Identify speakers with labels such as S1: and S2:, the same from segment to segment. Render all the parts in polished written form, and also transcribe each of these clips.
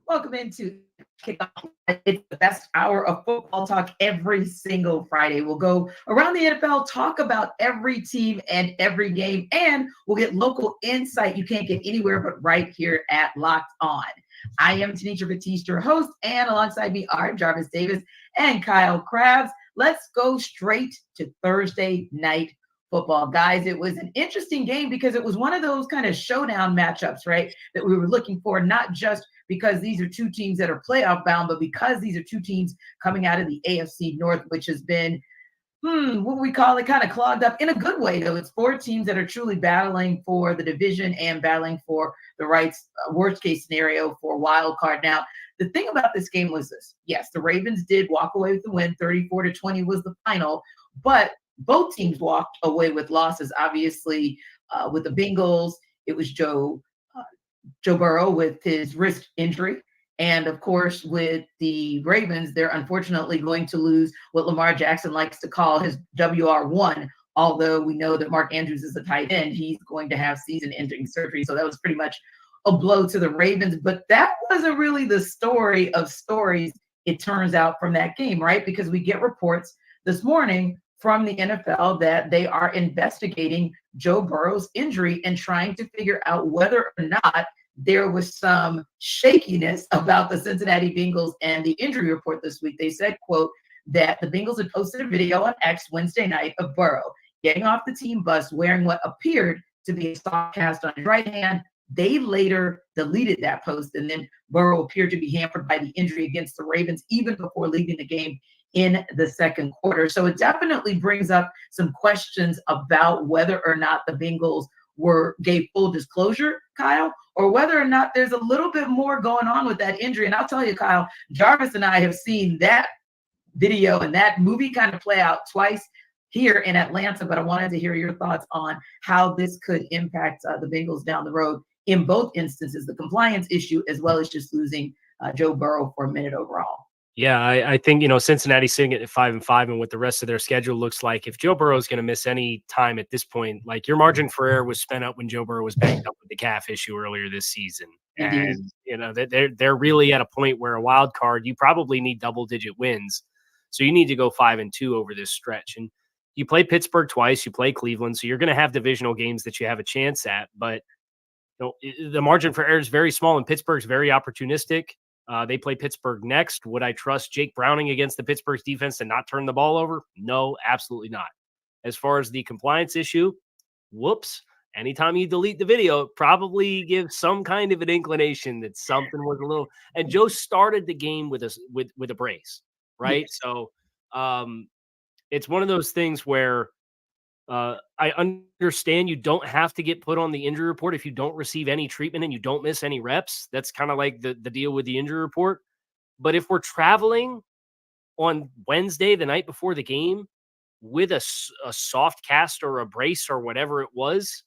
S1: Welcome into Kickoff. It's the best hour of football talk every single Friday. We'll go around the NFL, talk about every team and every game, and we'll get local insight you can't get anywhere but right here at Locked On. I am Tanisha Batiste, your host, and alongside me are Jarvis Davis and Kyle Krabs. Let's go straight to Thursday night football. Guys, it was an interesting game because it was one of those kind of showdown matchups, right, that we were looking for, not just because these are two teams that are playoff bound, but because these are two teams coming out of the AFC North, which has been, what we call it, kind of clogged up in a good way, though. It's four teams that are truly battling for the division and battling for the rights, worst case scenario for wild card. Now, the thing about this game was this. Yes, the Ravens did walk away with the win. 34-20 was the final, but both teams walked away with losses. Obviously, with the Bengals, it was Joe Burrow with his wrist injury. And of course, with the Ravens, they're unfortunately going to lose what Lamar Jackson likes to call his WR1. Although we know that Mark Andrews is a tight end, he's going to have season-ending surgery. So that was pretty much a blow to the Ravens. But that wasn't really the story of stories, it turns out, from that game, right? Because we get reports this morning from the NFL that they are investigating Joe Burrow's injury and trying to figure out whether or not there was some shakiness about the Cincinnati Bengals and the injury report this week. They said, quote, that the Bengals had posted a video on X Wednesday night of Burrow getting off the team bus wearing what appeared to be a soft cast on his right hand. They later deleted that post, and then Burrow appeared to be hampered by the injury against the Ravens even before leaving the game in the second quarter. So it definitely brings up some questions about whether or not the Bengals gave full disclosure, Kyle, or whether or not there's a little bit more going on with that injury. And I'll tell you, Kyle, Jarvis and I have seen that video and that movie kind of play out twice here in Atlanta, but I wanted to hear your thoughts on how this could impact the Bengals down the road in both instances, the compliance issue as well as just losing Joe Burrow for a minute overall.
S2: Yeah, I think, Cincinnati's sitting at 5-5, and what the rest of their schedule looks like, if Joe Burrow is going to miss any time at this point, like your margin for error was spent up when Joe Burrow was banged up with the calf issue earlier this season. And, they're really at a point where a wild card, you probably need double-digit wins. So you need to go 5-2 over this stretch. And you play Pittsburgh twice, you play Cleveland, so you're going to have divisional games that you have a chance at. But the margin for error is very small, and Pittsburgh's very opportunistic. They play Pittsburgh next. Would I trust Jake Browning against the Pittsburgh defense to not turn the ball over? No, absolutely not. As far as the compliance issue, whoops. Anytime you delete the video, it probably gives some kind of an inclination that something was a little. And Joe started the game with a brace, right? Yes. So it's one of those things where I understand you don't have to get put on the injury report if you don't receive any treatment and you don't miss any reps. That's kind of like the deal with the injury report. But if we're traveling on Wednesday, the night before the game, with a soft cast or a brace or whatever it was,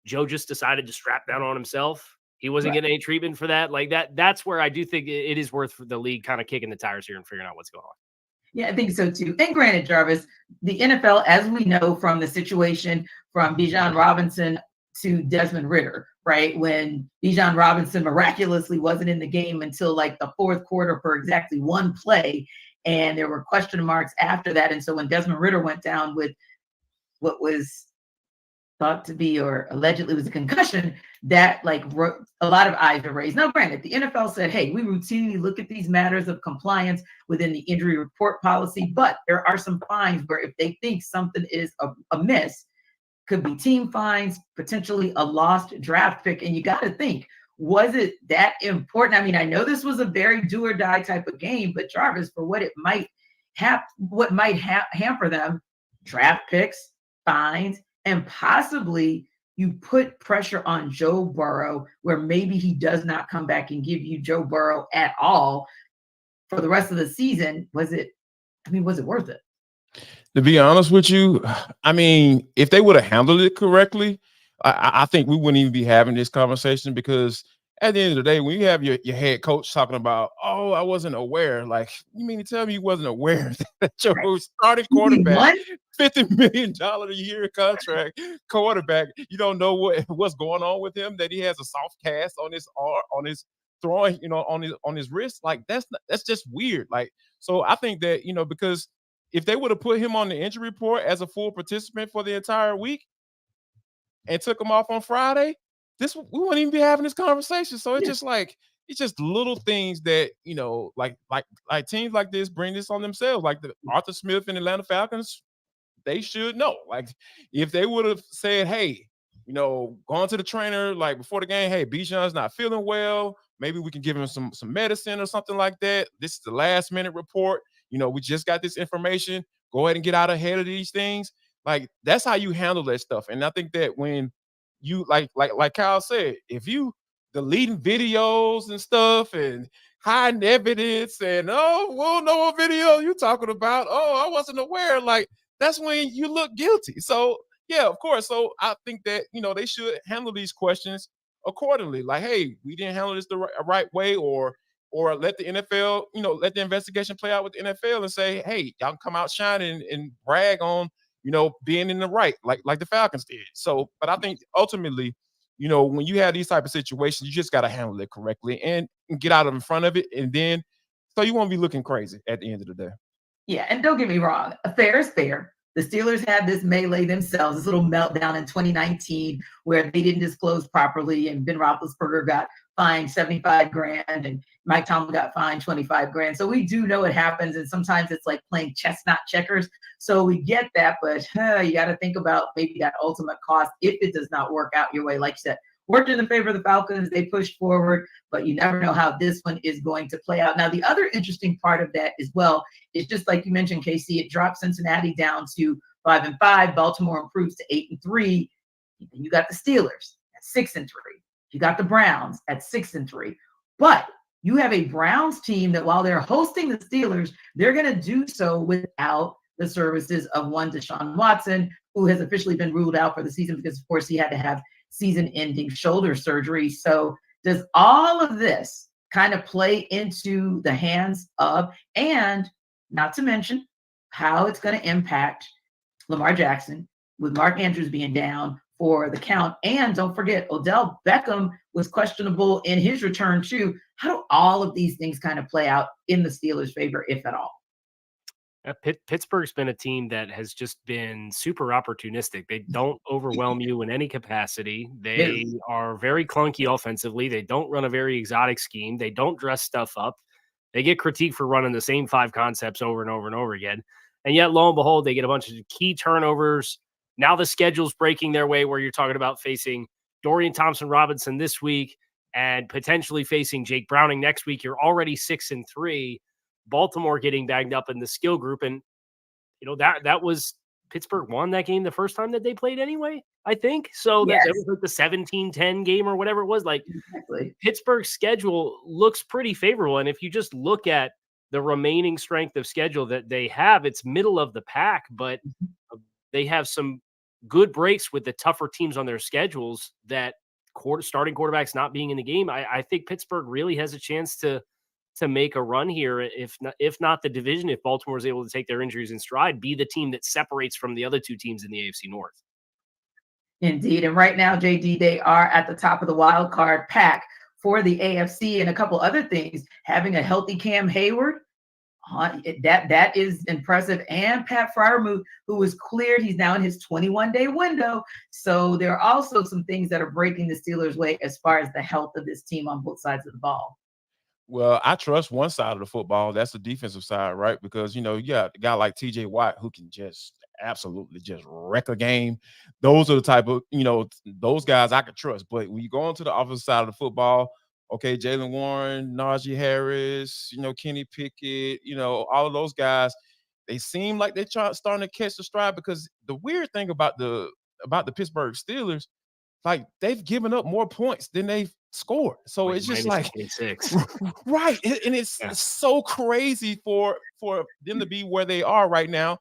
S2: Joe just decided to strap down on himself. He wasn't getting any treatment for that. Like that's where I do think it is worth the league kind of kicking the tires here and figuring out what's going on.
S1: Yeah, I think so too. And granted, Jarvis, the NFL, as we know from the situation from Bijan Robinson to Desmond Ridder, right? When Bijan Robinson miraculously wasn't in the game until like the fourth quarter for exactly one play. And there were question marks after that. And so when Desmond Ridder went down with what was thought to be or allegedly was a concussion, that a lot of eyes were raised. Now, granted, the NFL said, hey, we routinely look at these matters of compliance within the injury report policy, but there are some fines where if they think something is amiss, could be team fines, potentially a lost draft pick. And you got to think, was it that important? I mean, I know this was a very do or die type of game, but Jarvis, for what it might hamper them, draft picks, fines, and possibly you put pressure on Joe Burrow where maybe he does not come back and give you Joe Burrow at all for the rest of the season. Was it worth it?
S3: To be honest with you, I mean, if they would have handled it correctly, I think we wouldn't even be having this conversation, because at the end of the day, when you have your head coach talking about, oh, I wasn't aware. Like, you mean to tell me you wasn't aware that your starting quarterback, $50 million a year contract quarterback, you don't know what's going on with him, that he has a soft cast on his throwing, on his wrist. Like that's just weird. Like, so I think that, because if they would have put him on the injury report as a full participant for the entire week and took him off on Friday, we wouldn't even be having this conversation. So it's just like, it's just little things that, like teams like this bring this on themselves. Like the Arthur Smith and Atlanta Falcons, they should know. Like if they would have said, hey, going to the trainer like before the game, hey, Bijan's not feeling well. Maybe we can give him some medicine or something like that. This is the last minute report. We just got this information. Go ahead and get out ahead of these things. Like that's how you handle that stuff. And I think that when you like Kyle said, if you deleting videos and stuff and hiding evidence and we'll know what video you talking about. I wasn't aware. Like that's when you look guilty. So yeah, of course. So I think that they should handle these questions accordingly. Like, hey, we didn't handle this the right way, or let the NFL, let the investigation play out with the NFL and say, hey, y'all can come out shining and brag on, being in the right, like the Falcons did. So, but I think ultimately, when you have these type of situations, you just got to handle it correctly and get out of in front of it, and then so you won't be looking crazy at the end of the day.
S1: Yeah, and don't get me wrong, fair is fair. The Steelers had this melee themselves, this little meltdown in 2019 where they didn't disclose properly, and Ben Roethlisberger got fined $75,000 and Mike Tomlin got fined $25,000. So we do know it happens, and sometimes it's like playing chess, not checkers. So we get that, but you got to think about maybe that ultimate cost if it does not work out your way. Like you said, worked in the favor of the Falcons. They pushed forward, but you never know how this one is going to play out. Now, the other interesting part of that as well is just like you mentioned, Casey, it dropped Cincinnati down to 5-5. Baltimore improves to 8-3. You got the Steelers at 6-3. You got the Browns at 6-3. But you have a Browns team that while they're hosting the Steelers, they're going to do so without the services of one Deshaun Watson, who has officially been ruled out for the season because, of course, he had to have season-ending shoulder surgery. So does all of this kind of play into the hands of, and not to mention how it's going to impact Lamar Jackson with Mark Andrews being down for the count? And don't forget, Odell Beckham was questionable in his return too. How do all of these things kind of play out in the Steelers' favor, if at all?
S2: Pittsburgh's been a team that has just been super opportunistic. They don't overwhelm you in any capacity. They are very clunky offensively. They don't run a very exotic scheme. They don't dress stuff up. They get critiqued for running the same 5 concepts over and over and over again. And yet, lo and behold, they get a bunch of key turnovers. Now the schedule's breaking their way where you're talking about facing Dorian Thompson-Robinson this week and potentially facing Jake Browning next week. You're already 6-3. Baltimore getting bagged up in the skill group. And, that was Pittsburgh won that game the first time that they played anyway, I think. So that was like the 17-10 game or whatever it was. Like Pittsburgh's schedule looks pretty favorable. And if you just look at the remaining strength of schedule that they have, it's middle of the pack, but they have some good breaks with the tougher teams on their schedules that starting quarterbacks not being in the game. I think Pittsburgh really has a chance to make a run here, if not the division, if Baltimore is able to take their injuries in stride, be the team that separates from the other 2 teams in the AFC North.
S1: Indeed. And right now, JD, they are at the top of the wild card pack for the AFC, and a couple other things. Having a healthy Cam Hayward, that is impressive. And Pat Freiermuth, who was cleared, he's now in his 21-day window. So there are also some things that are breaking the Steelers' way as far as the health of this team on both sides of the ball.
S3: Well, I trust one side of the football. That's the defensive side, right? Because, you got a guy like TJ Watt who can just absolutely just wreck a game. Those are the type of, those guys I could trust. But when you go onto the offensive side of the football, okay, Jalen Warren, Najee Harris, Kenny Pickett, all of those guys, they seem like they're starting to catch the stride, because the weird thing about the Pittsburgh Steelers, like they've given up more points than they've scored. So it's just like, right. And it's so crazy for them to be where they are right now.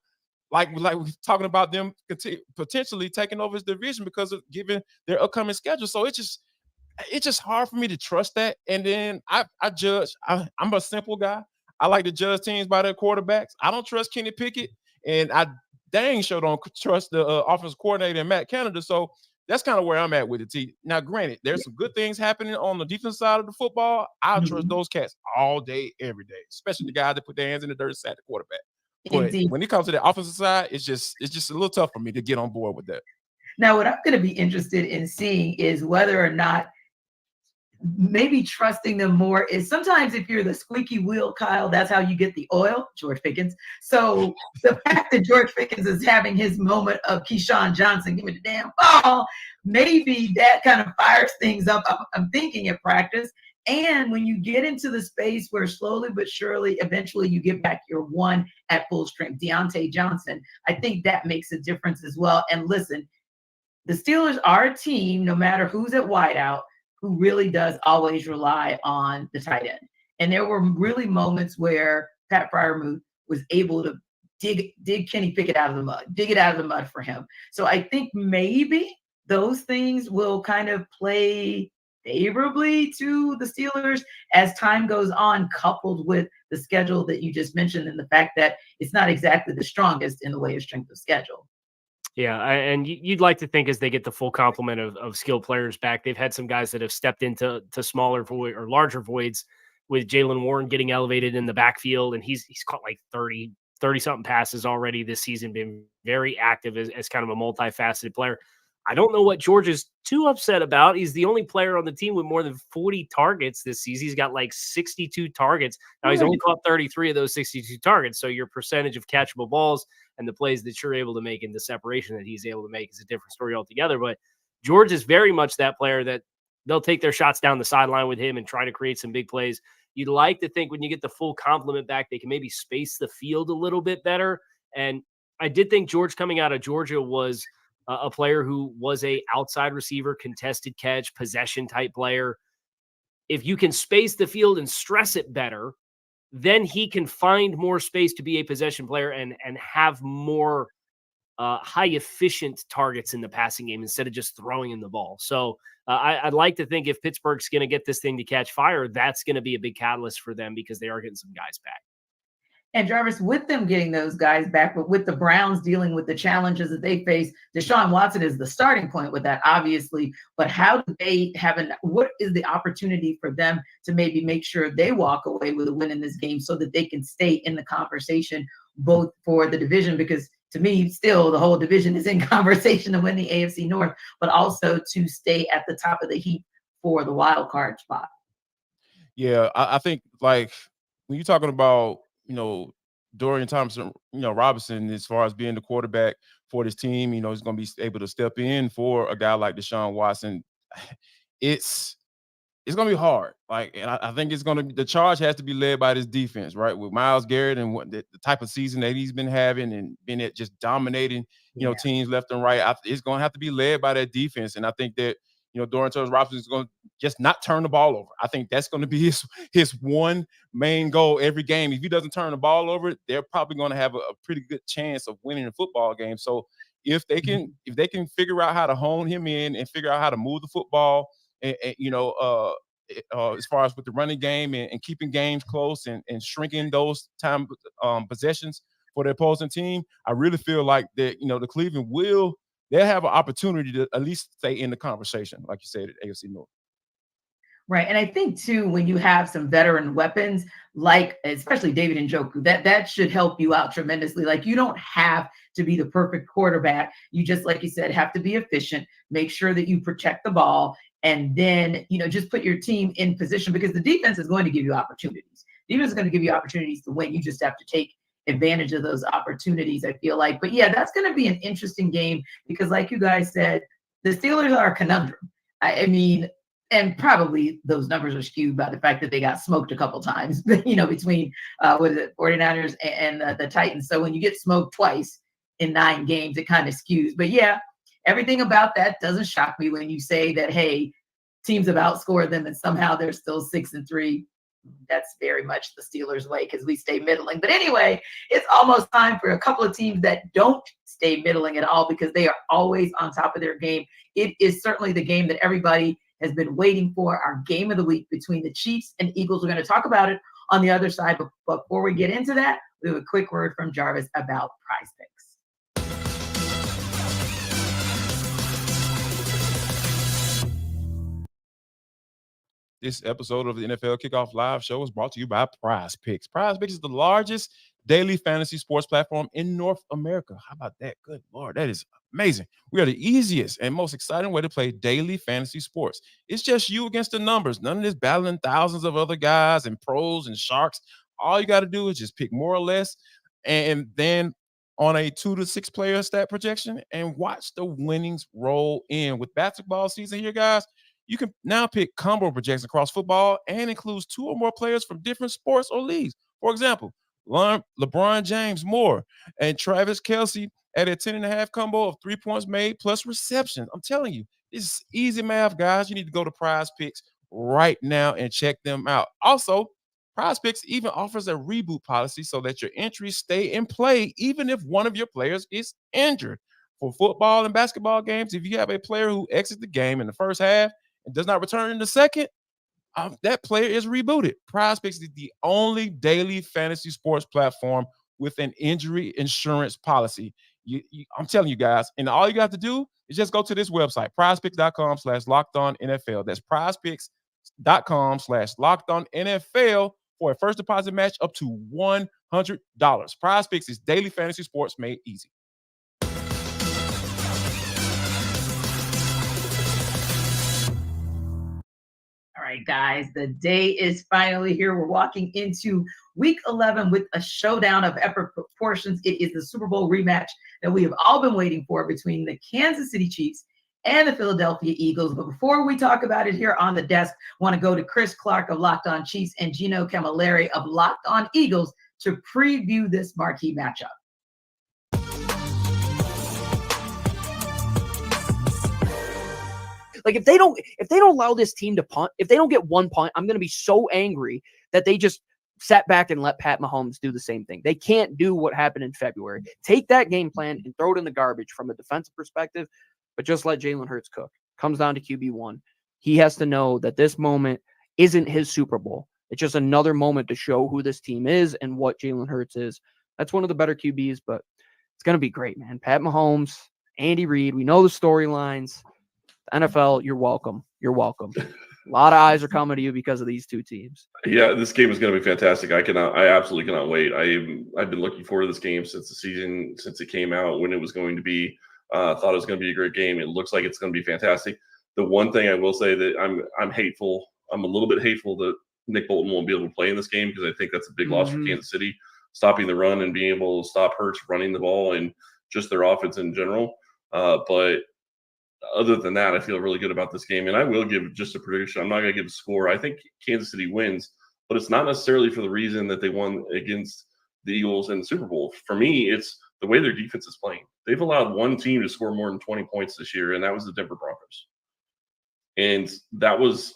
S3: Like we're talking about them potentially taking over his division because of given their upcoming schedule. So it's just hard for me to trust that. And then I judge. I'm a simple guy. I like to judge teams by their quarterbacks. I don't trust Kenny Pickett, and I dang sure don't trust the offensive coordinator and Matt Canada. So that's kind of where I'm at with the team. Now, granted, there's some good things happening on the defense side of the football. I trust those cats all day, every day, especially the guys that put their hands in the dirt at the quarterback. But
S1: Indeed.
S3: when it comes to the offensive side, it's just a little tough for me to get on board with that.
S1: Now, what I'm going to be interested in seeing is whether or not maybe trusting them more is sometimes if you're the squeaky wheel, Kyle, that's how you get the oil, George Pickens. So the fact that George Pickens is having his moment of Keyshawn Johnson, give me the damn ball, maybe that kind of fires things up. I'm thinking in practice. And when you get into the space where slowly but surely, eventually you get back your one at full strength, Deontay Johnson, I think that makes a difference as well. And listen, the Steelers are a team, no matter who's at wideout, who really does always rely on the tight end. And there were really moments where Pat Freiermuth was able to dig Kenny Pickett out of the mud, dig it out of the mud for him. So I think maybe those things will kind of play favorably to the Steelers as time goes on, coupled with the schedule that you just mentioned and the fact that it's not exactly the strongest in the way of strength of schedule.
S2: Yeah, and you'd like to think as they get the full complement of skilled players back, they've had some guys that have stepped into smaller void or larger voids with Jaylen Warren getting elevated in the backfield, and he's caught like 30-something passes already this season, been very active as kind of a multifaceted player. I don't know what George is too upset about. He's the only player on the team with more than 40 targets this season. He's got like 62 targets. Now, he's only caught 33 of those 62 targets. So your percentage of catchable balls and the plays that you're able to make and the separation that he's able to make is a different story altogether. But George is very much that player that they'll take their shots down the sideline with him and try to create some big plays. You'd like to think when you get the full complement back, they can maybe space the field a little bit better. And I did think George coming out of Georgia was a player who was a outside receiver, contested catch, possession type player. If you can space the field and stress it better, then he can find more space to be a possession player and have more high efficient targets in the passing game instead of just throwing in the ball. So I'd like to think if Pittsburgh's going to get this thing to catch fire, that's going to be a big catalyst for them because they are getting some guys back.
S1: And Jarvis, with them getting those guys back, but with the Browns dealing with the challenges that they face, Deshaun Watson is the starting point with that, obviously. But how do they what is the opportunity for them to maybe make sure they walk away with a win in this game so that they can stay in the conversation, both for the division, because to me, still the whole division is in conversation to win the AFC North, but also to stay at the top of the heap for the wild card spot?
S3: Yeah, I think like when you're talking about, Dorian Thompson, Robinson, as far as being the quarterback for this team, he's going to be able to step in for a guy like Deshaun Watson. It's going to be hard. And I think the charge has to be led by this defense, right? With Myles Garrett and what the type of season that he's been having and been at just dominating, teams left and right. It's going to have to be led by that defense. And I think that, Dorian Thompson is going to just not turn the ball over. I think that's going to be his one main goal every game. If he doesn't turn the ball over, they're probably going to have a pretty good chance of winning a football game. So if they can figure out how to hone him in and figure out how to move the football, and as far as with the running game and keeping games close and shrinking those time possessions for the opposing team, I really feel like that, the Cleveland they'll have an opportunity to at least stay in the conversation, like you said, at AFC North.
S1: Right. And I think, too, when you have some veteran weapons, like especially David Njoku, that should help you out tremendously. Like, you don't have to be the perfect quarterback. You just, like you said, have to be efficient, make sure that you protect the ball, and then, just put your team in position because the defense is going to give you opportunities. Defense is going to give you opportunities to win. You just have to take advantage of those opportunities, I feel like. But yeah, that's going to be an interesting game because like you guys said, the Steelers are a conundrum. I mean, and probably those numbers are skewed by the fact that they got smoked a couple times, between 49ers and the Titans. So when you get smoked twice in 9 games, it kind of skews. But yeah, everything about that doesn't shock me when you say that, hey, teams have outscored them and somehow they're still 6-3. That's very much the Steelers' way because we stay middling. But anyway, it's almost time for a couple of teams that don't stay middling at all because they are always on top of their game. It is certainly the game that everybody has been waiting for, our game of the week between the Chiefs and Eagles. We're going to talk about it on the other side. But before we get into that, we have a quick word from Jarvis about Prize Picks.
S3: This episode of the NFL Kickoff Live Show is brought to you by Prize Picks. Prize Picks is the largest daily fantasy sports platform in North America. How about that? Good Lord, that is amazing. We are the easiest and most exciting way to play daily fantasy sports. It's just you against the numbers. None of this battling thousands of other guys and pros and sharks. All you got to do is just pick more or less, and then on a 2 to 6 player stat projection, and watch the winnings roll in. With basketball season here, guys, you can now pick combo projections across football and includes 2 or more players from different sports or leagues. For example, LeBron James more and Travis Kelce at a 10.5 combo of 3 points made plus reception. I'm telling you, this is easy math, guys. You need to go to Prize Picks right now and check them out. Also, Prize Picks even offers a reboot policy so that your entries stay in play even if one of your players is injured. For football and basketball games, if you have a player who exits the game in the first half and does not return in the second, that player is rebooted. Prize Picks is the only daily fantasy sports platform with an injury insurance policy. I'm telling you guys, and all you got to do is just go to this website, prizepicks.com/lockedonnfl. That's prizepicks.com/lockedonnfl for a first deposit match up to $100. Prize Picks is daily fantasy sports made easy.
S1: All right, guys, the day is finally here. We're walking into week 11 with a showdown of epic proportions. It is the Super Bowl rematch that we have all been waiting for between the Kansas City Chiefs and the Philadelphia Eagles. But before we talk about it here on the desk, I want to go to Chris Clark of Locked On Chiefs and Gino Camilleri of Locked On Eagles to preview this marquee matchup.
S4: Like if they don't allow this team to punt, if they don't get one punt, I'm going to be so angry that they just sat back and let Pat Mahomes do the same thing. They can't do what happened in February. Take that game plan and throw it in the garbage from a defensive perspective, but just let Jalen Hurts cook. Comes down to QB1. He has to know that this moment isn't his Super Bowl. It's just another moment to show who this team is and what Jalen Hurts is. That's one of the better QBs, but it's going to be great, man. Pat Mahomes, Andy Reid, we know the storylines. NFL, you're welcome. You're welcome. A lot of eyes are coming to you because of these two teams.
S5: Yeah, this game is going to be fantastic. I absolutely cannot wait. I've been looking forward to this game since it came out, when it was going to be. Thought it was going to be a great game. It looks like it's going to be fantastic. The one thing I will say that I'm a little bit hateful that Nick Bolton won't be able to play in this game, because I think that's a big loss for Kansas City, stopping the run and being able to stop Hurts running the ball and just their offense in general. But other than that, I feel really good about this game. And I will give just a prediction. I'm not going to give a score. I think Kansas City wins, but it's not necessarily for the reason that they won against the Eagles in the Super Bowl. For me, it's the way their defense is playing. They've allowed one team to score more than 20 points this year, and that was the Denver Broncos. And that was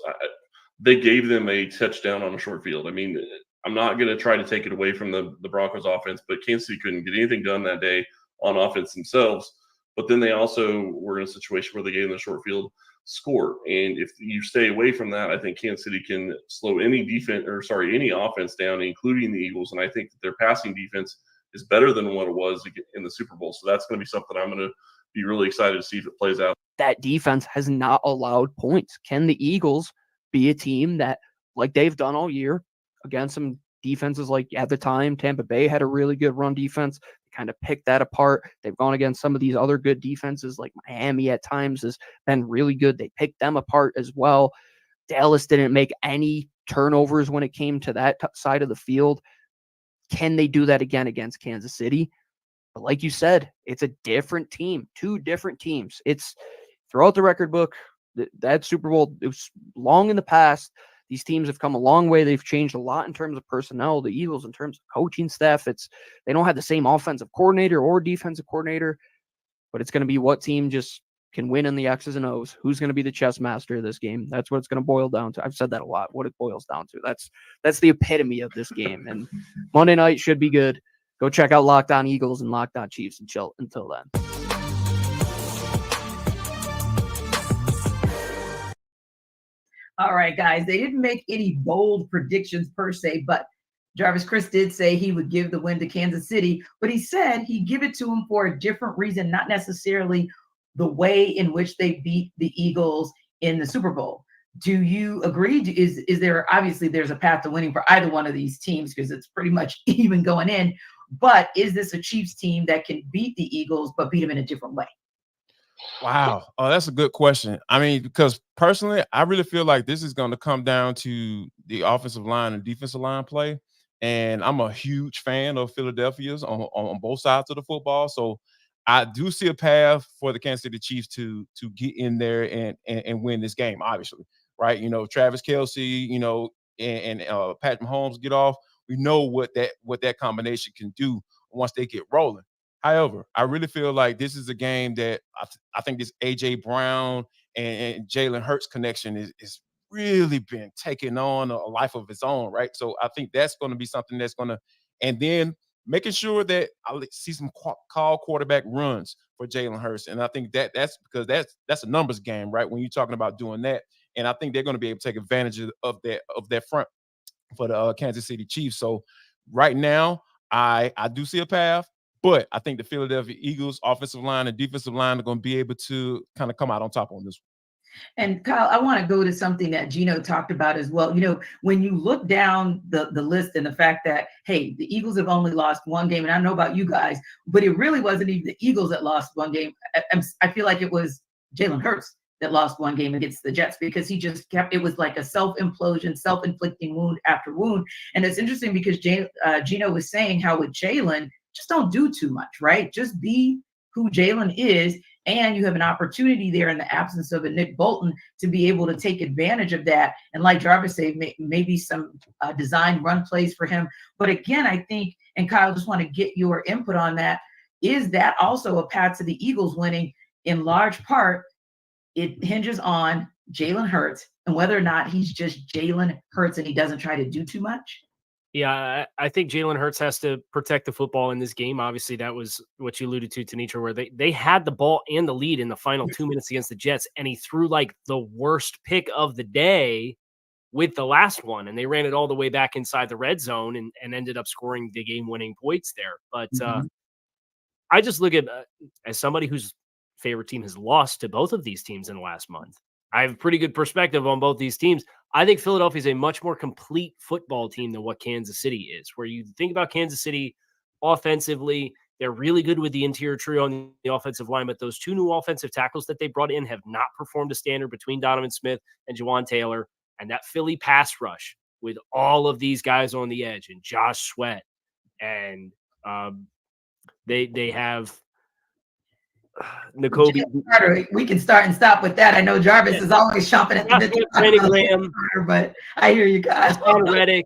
S5: they gave them a touchdown on a short field. I mean, I'm not going to try to take it away from the Broncos offense, but Kansas City couldn't get anything done that day on offense themselves. But then they also were in a situation where they gave them a short field score. And if you stay away from that, I think Kansas City can slow any offense down, including the Eagles. And I think that their passing defense is better than what it was in the Super Bowl. So that's going to be something I'm going to be really excited to see if it plays out.
S4: That defense has not allowed points. Can the Eagles be a team that, like they've done all year, against some defenses like at the time, Tampa Bay had a really good run defense, kind of picked that apart. They've gone against some of these other good defenses, like Miami at times has been really good. They picked them apart as well. Dallas didn't make any turnovers when it came to that side of the field. Can they do that again against Kansas City? But like you said, it's a different team, two different teams. It's throughout the record book, that Super Bowl, it was long in the past. These teams have come a long way. They've changed a lot in terms of personnel. The Eagles, in terms of coaching staff, they don't have the same offensive coordinator or defensive coordinator, but it's going to be what team just can win in the X's and O's. Who's going to be the chess master of this game? That's what it's going to boil down to. I've said that a lot. What it boils down to. That's the epitome of this game. And Monday night should be good. Go check out Locked On Eagles and Locked On Chiefs and chill until then.
S1: All right, guys, they didn't make any bold predictions per se, but Jarvis Chris did say he would give the win to Kansas City, but he said he'd give it to him for a different reason, not necessarily the way in which they beat the Eagles in the Super Bowl. Do you agree? Is there, obviously there's a path to winning for either one of these teams because it's pretty much even going in, but is this a Chiefs team that can beat the Eagles but beat them in a different way?
S3: Wow. Oh, that's a good question. I mean, because personally, I really feel like this is going to come down to the offensive line and defensive line play. And I'm a huge fan of Philadelphia's on both sides of the football. So I do see a path for the Kansas City Chiefs to get in there and win this game, obviously. Right. You know, Travis Kelsey, you know, and Patrick Mahomes get off. We know what that combination can do once they get rolling. However, I really feel like this is a game that I think this A.J. Brown and Jalen Hurts connection is really been taking on a life of its own, right? So I think that's going to be something that's going to, and then making sure that I see some call quarterback runs for Jalen Hurts, and I think that's because that's a numbers game, right? When you're talking about doing that, and I think they're going to be able to take advantage of that front for the Kansas City Chiefs. So right now, I do see a path. But I think the Philadelphia Eagles offensive line and defensive line are going to be able to kind of come out on top on this
S1: one. And Kyle, I want to go to something that Gino talked about as well. You know, when you look down the list and the fact that, hey, the Eagles have only lost one game, and I don't know about you guys, but it really wasn't even the Eagles that lost one game. I feel like it was Jalen Hurts that lost one game against the Jets because he just kept, it was like a self-implosion, self-inflicting wound after wound. And it's interesting because Gino was saying how with Jalen, just don't do too much, right? Just be who Jalen is. And you have an opportunity there in the absence of a Nick Bolton to be able to take advantage of that. And like Jarvis said, maybe some design run plays for him. But again, I think, and Kyle, just want to get your input on that. Is that also a path to the Eagles winning? In large part, it hinges on Jalen Hurts and whether or not he's just Jalen Hurts and he doesn't try to do too much.
S2: Yeah, I think Jalen Hurts has to protect the football in this game. Obviously, that was what you alluded to, Tanitra, where they had the ball and the lead in the final 2 minutes against the Jets, and he threw like the worst pick of the day with the last one, and they ran it all the way back inside the red zone and ended up scoring the game-winning points there. But I just look at, as somebody whose favorite team has lost to both of these teams in the last month, I have pretty good perspective on both these teams. I think Philadelphia is a much more complete football team than what Kansas City is. Where you think about Kansas City offensively, they're really good with the interior trio on the offensive line, but those two new offensive tackles that they brought in have not performed a standard between Donovan Smith and Jawan Taylor. And that Philly pass rush with all of these guys on the edge and Josh Sweat. And they have N'Kobe.
S1: We can start and stop with that. I know Jarvis is always chomping at the bit, but I hear you guys.
S2: Hassan Reddick.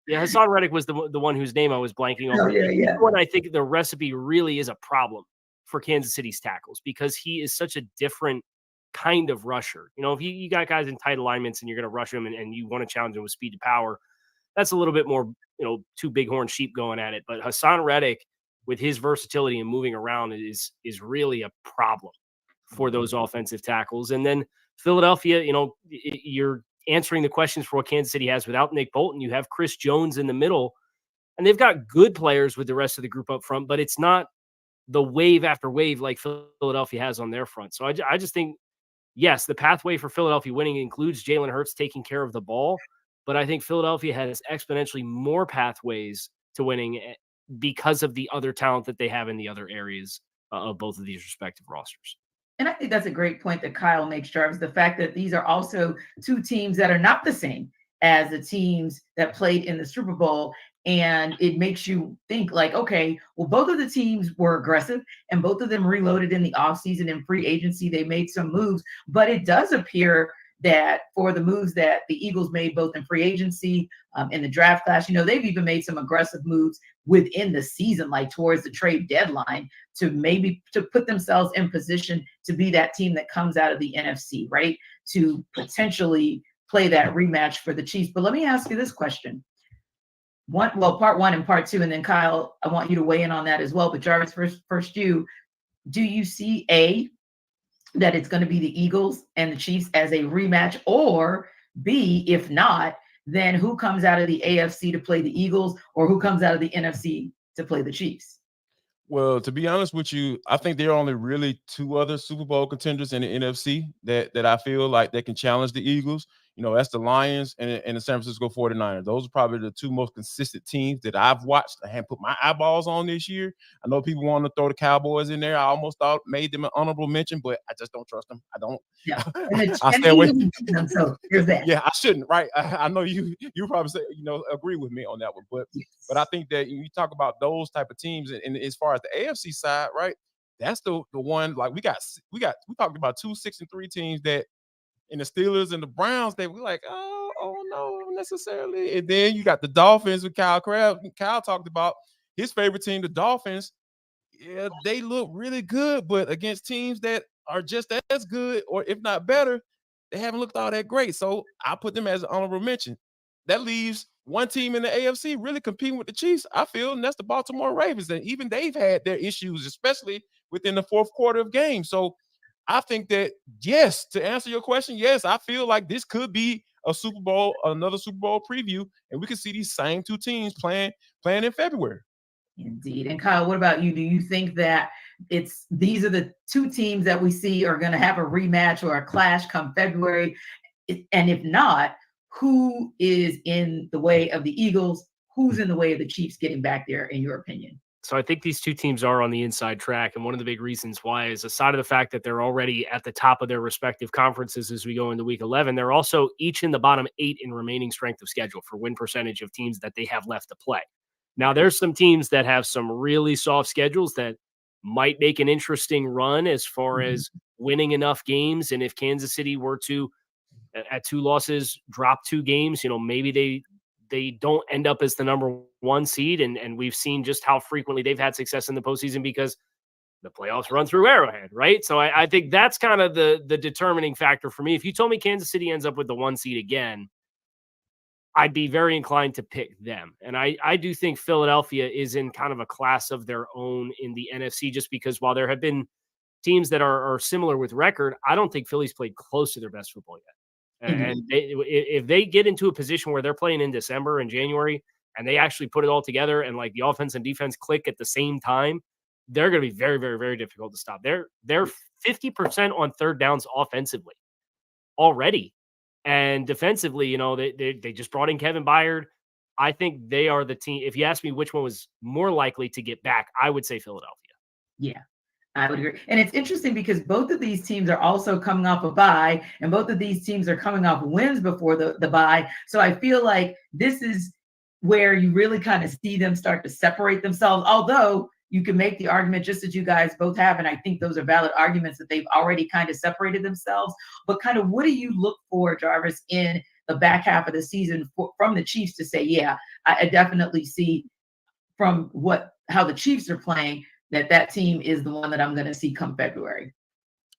S2: Yeah, Hassan Reddick was the one whose name I was blanking on.
S1: Oh, yeah.
S2: One, I think the recipe really is a problem for Kansas City's tackles because he is such a different kind of rusher. You know, if you got guys in tight alignments and you're going to rush them and you want to challenge them with speed to power, that's a little bit more, two bighorn sheep going at it. But Hassan Reddick, with his versatility and moving around, is really a problem for those offensive tackles. And then Philadelphia, you're answering the questions for what Kansas City has without Nick Bolton. You have Chris Jones in the middle, and they've got good players with the rest of the group up front, but it's not the wave after wave like Philadelphia has on their front. So I just think, yes, the pathway for Philadelphia winning includes Jalen Hurts taking care of the ball, but I think Philadelphia has exponentially more pathways to winning because of the other talent that they have in the other areas of both of these respective rosters.
S1: And I think that's a great point that Kyle makes, Jarvis, the fact that these are also two teams that are not the same as the teams that played in the Super Bowl. And it makes you think like, okay, well, both of the teams were aggressive and both of them reloaded in the offseason and free agency. They made some moves, but it does appear that for the moves that the Eagles made both in free agency, in the draft class, they've even made some aggressive moves within the season, like towards the trade deadline, to put themselves in position to be that team that comes out of the NFC, right? To potentially play that rematch for the Chiefs. But let me ask you this question. Part one and part two, and then Kyle, I want you to weigh in on that as well. But Jarvis, first do you see that it's going to be the Eagles and the Chiefs as a rematch, or B, if not, then who comes out of the AFC to play the Eagles, or who comes out of the NFC to play the Chiefs?
S3: Well, to be honest with you, I think there are only really two other Super Bowl contenders in the NFC that I feel like they can challenge the Eagles. That's the Lions and the San Francisco 49ers. Those are probably the two most consistent teams that I've watched. I haven't put my eyeballs on this year. I know people want to throw the Cowboys in there. I almost thought made them an honorable mention, but I just don't trust them. I don't.
S1: Yeah. And
S3: I stay away.
S1: them, so there's that.
S3: Yeah, I shouldn't, right? I know you probably say, agree with me on that one. But I think that you talk about those type of teams, and as far as the AFC side, right? That's the one, like we talked about 2-6-3 teams that in the Steelers and the Browns, they were like, oh no, necessarily. And then you got the Dolphins with Kyle Crabb. Kyle talked about his favorite team, the Dolphins. Yeah, they look really good, but against teams that are just as good, or if not better, they haven't looked all that great. So I put them as an honorable mention. That leaves one team in the AFC really competing with the Chiefs, I feel, and that's the Baltimore Ravens. And even they've had their issues, especially within the fourth quarter of games. So I think that, yes, to answer your question, yes, I feel like this could be another Super Bowl preview, and we could see these same two teams playing in February.
S1: Indeed. And Kyle, what about you? Do you think that these are the two teams that we see are going to have a rematch or a clash come February? And if not, who is in the way of the Eagles? Who's in the way of the Chiefs getting back there, in your opinion?
S2: So I think these two teams are on the inside track. And one of the big reasons why is, aside of the fact that they're already at the top of their respective conferences as we go into week 11, they're also each in the bottom 8 in remaining strength of schedule for win percentage of teams that they have left to play. Now, there's some teams that have some really soft schedules that might make an interesting run as far as winning enough games. And if Kansas City were to, at 2 losses, drop 2 games, maybe they don't end up as the number 1 seed. And we've seen just how frequently they've had success in the postseason because the playoffs run through Arrowhead, right? So I think that's kind of the determining factor for me. If you told me Kansas City ends up with the 1 seed again, I'd be very inclined to pick them. And I do think Philadelphia is in kind of a class of their own in the NFC, just because while there have been teams that are similar with record, I don't think Philly's played close to their best football yet. And if they get into a position where they're playing in December and January and they actually put it all together and like the offense and defense click at the same time, they're going to be very, very, very difficult to stop. They're 50% on third downs offensively already. And defensively, they just brought in Kevin Byard. I think they are the team. If you ask me which one was more likely to get back, I would say Philadelphia.
S1: Yeah, I would agree. And it's interesting because both of these teams are also coming off a bye, and both of these teams are coming off wins before the bye. So I feel like this is where you really kind of see them start to separate themselves, although you can make the argument just as you guys both have, and I think those are valid arguments, that they've already kind of separated themselves. But kind of what do you look for, Jarvis, in the back half of the season from the Chiefs to say, yeah, I definitely see from how the Chiefs are playing that team is the one that I'm going to see come February?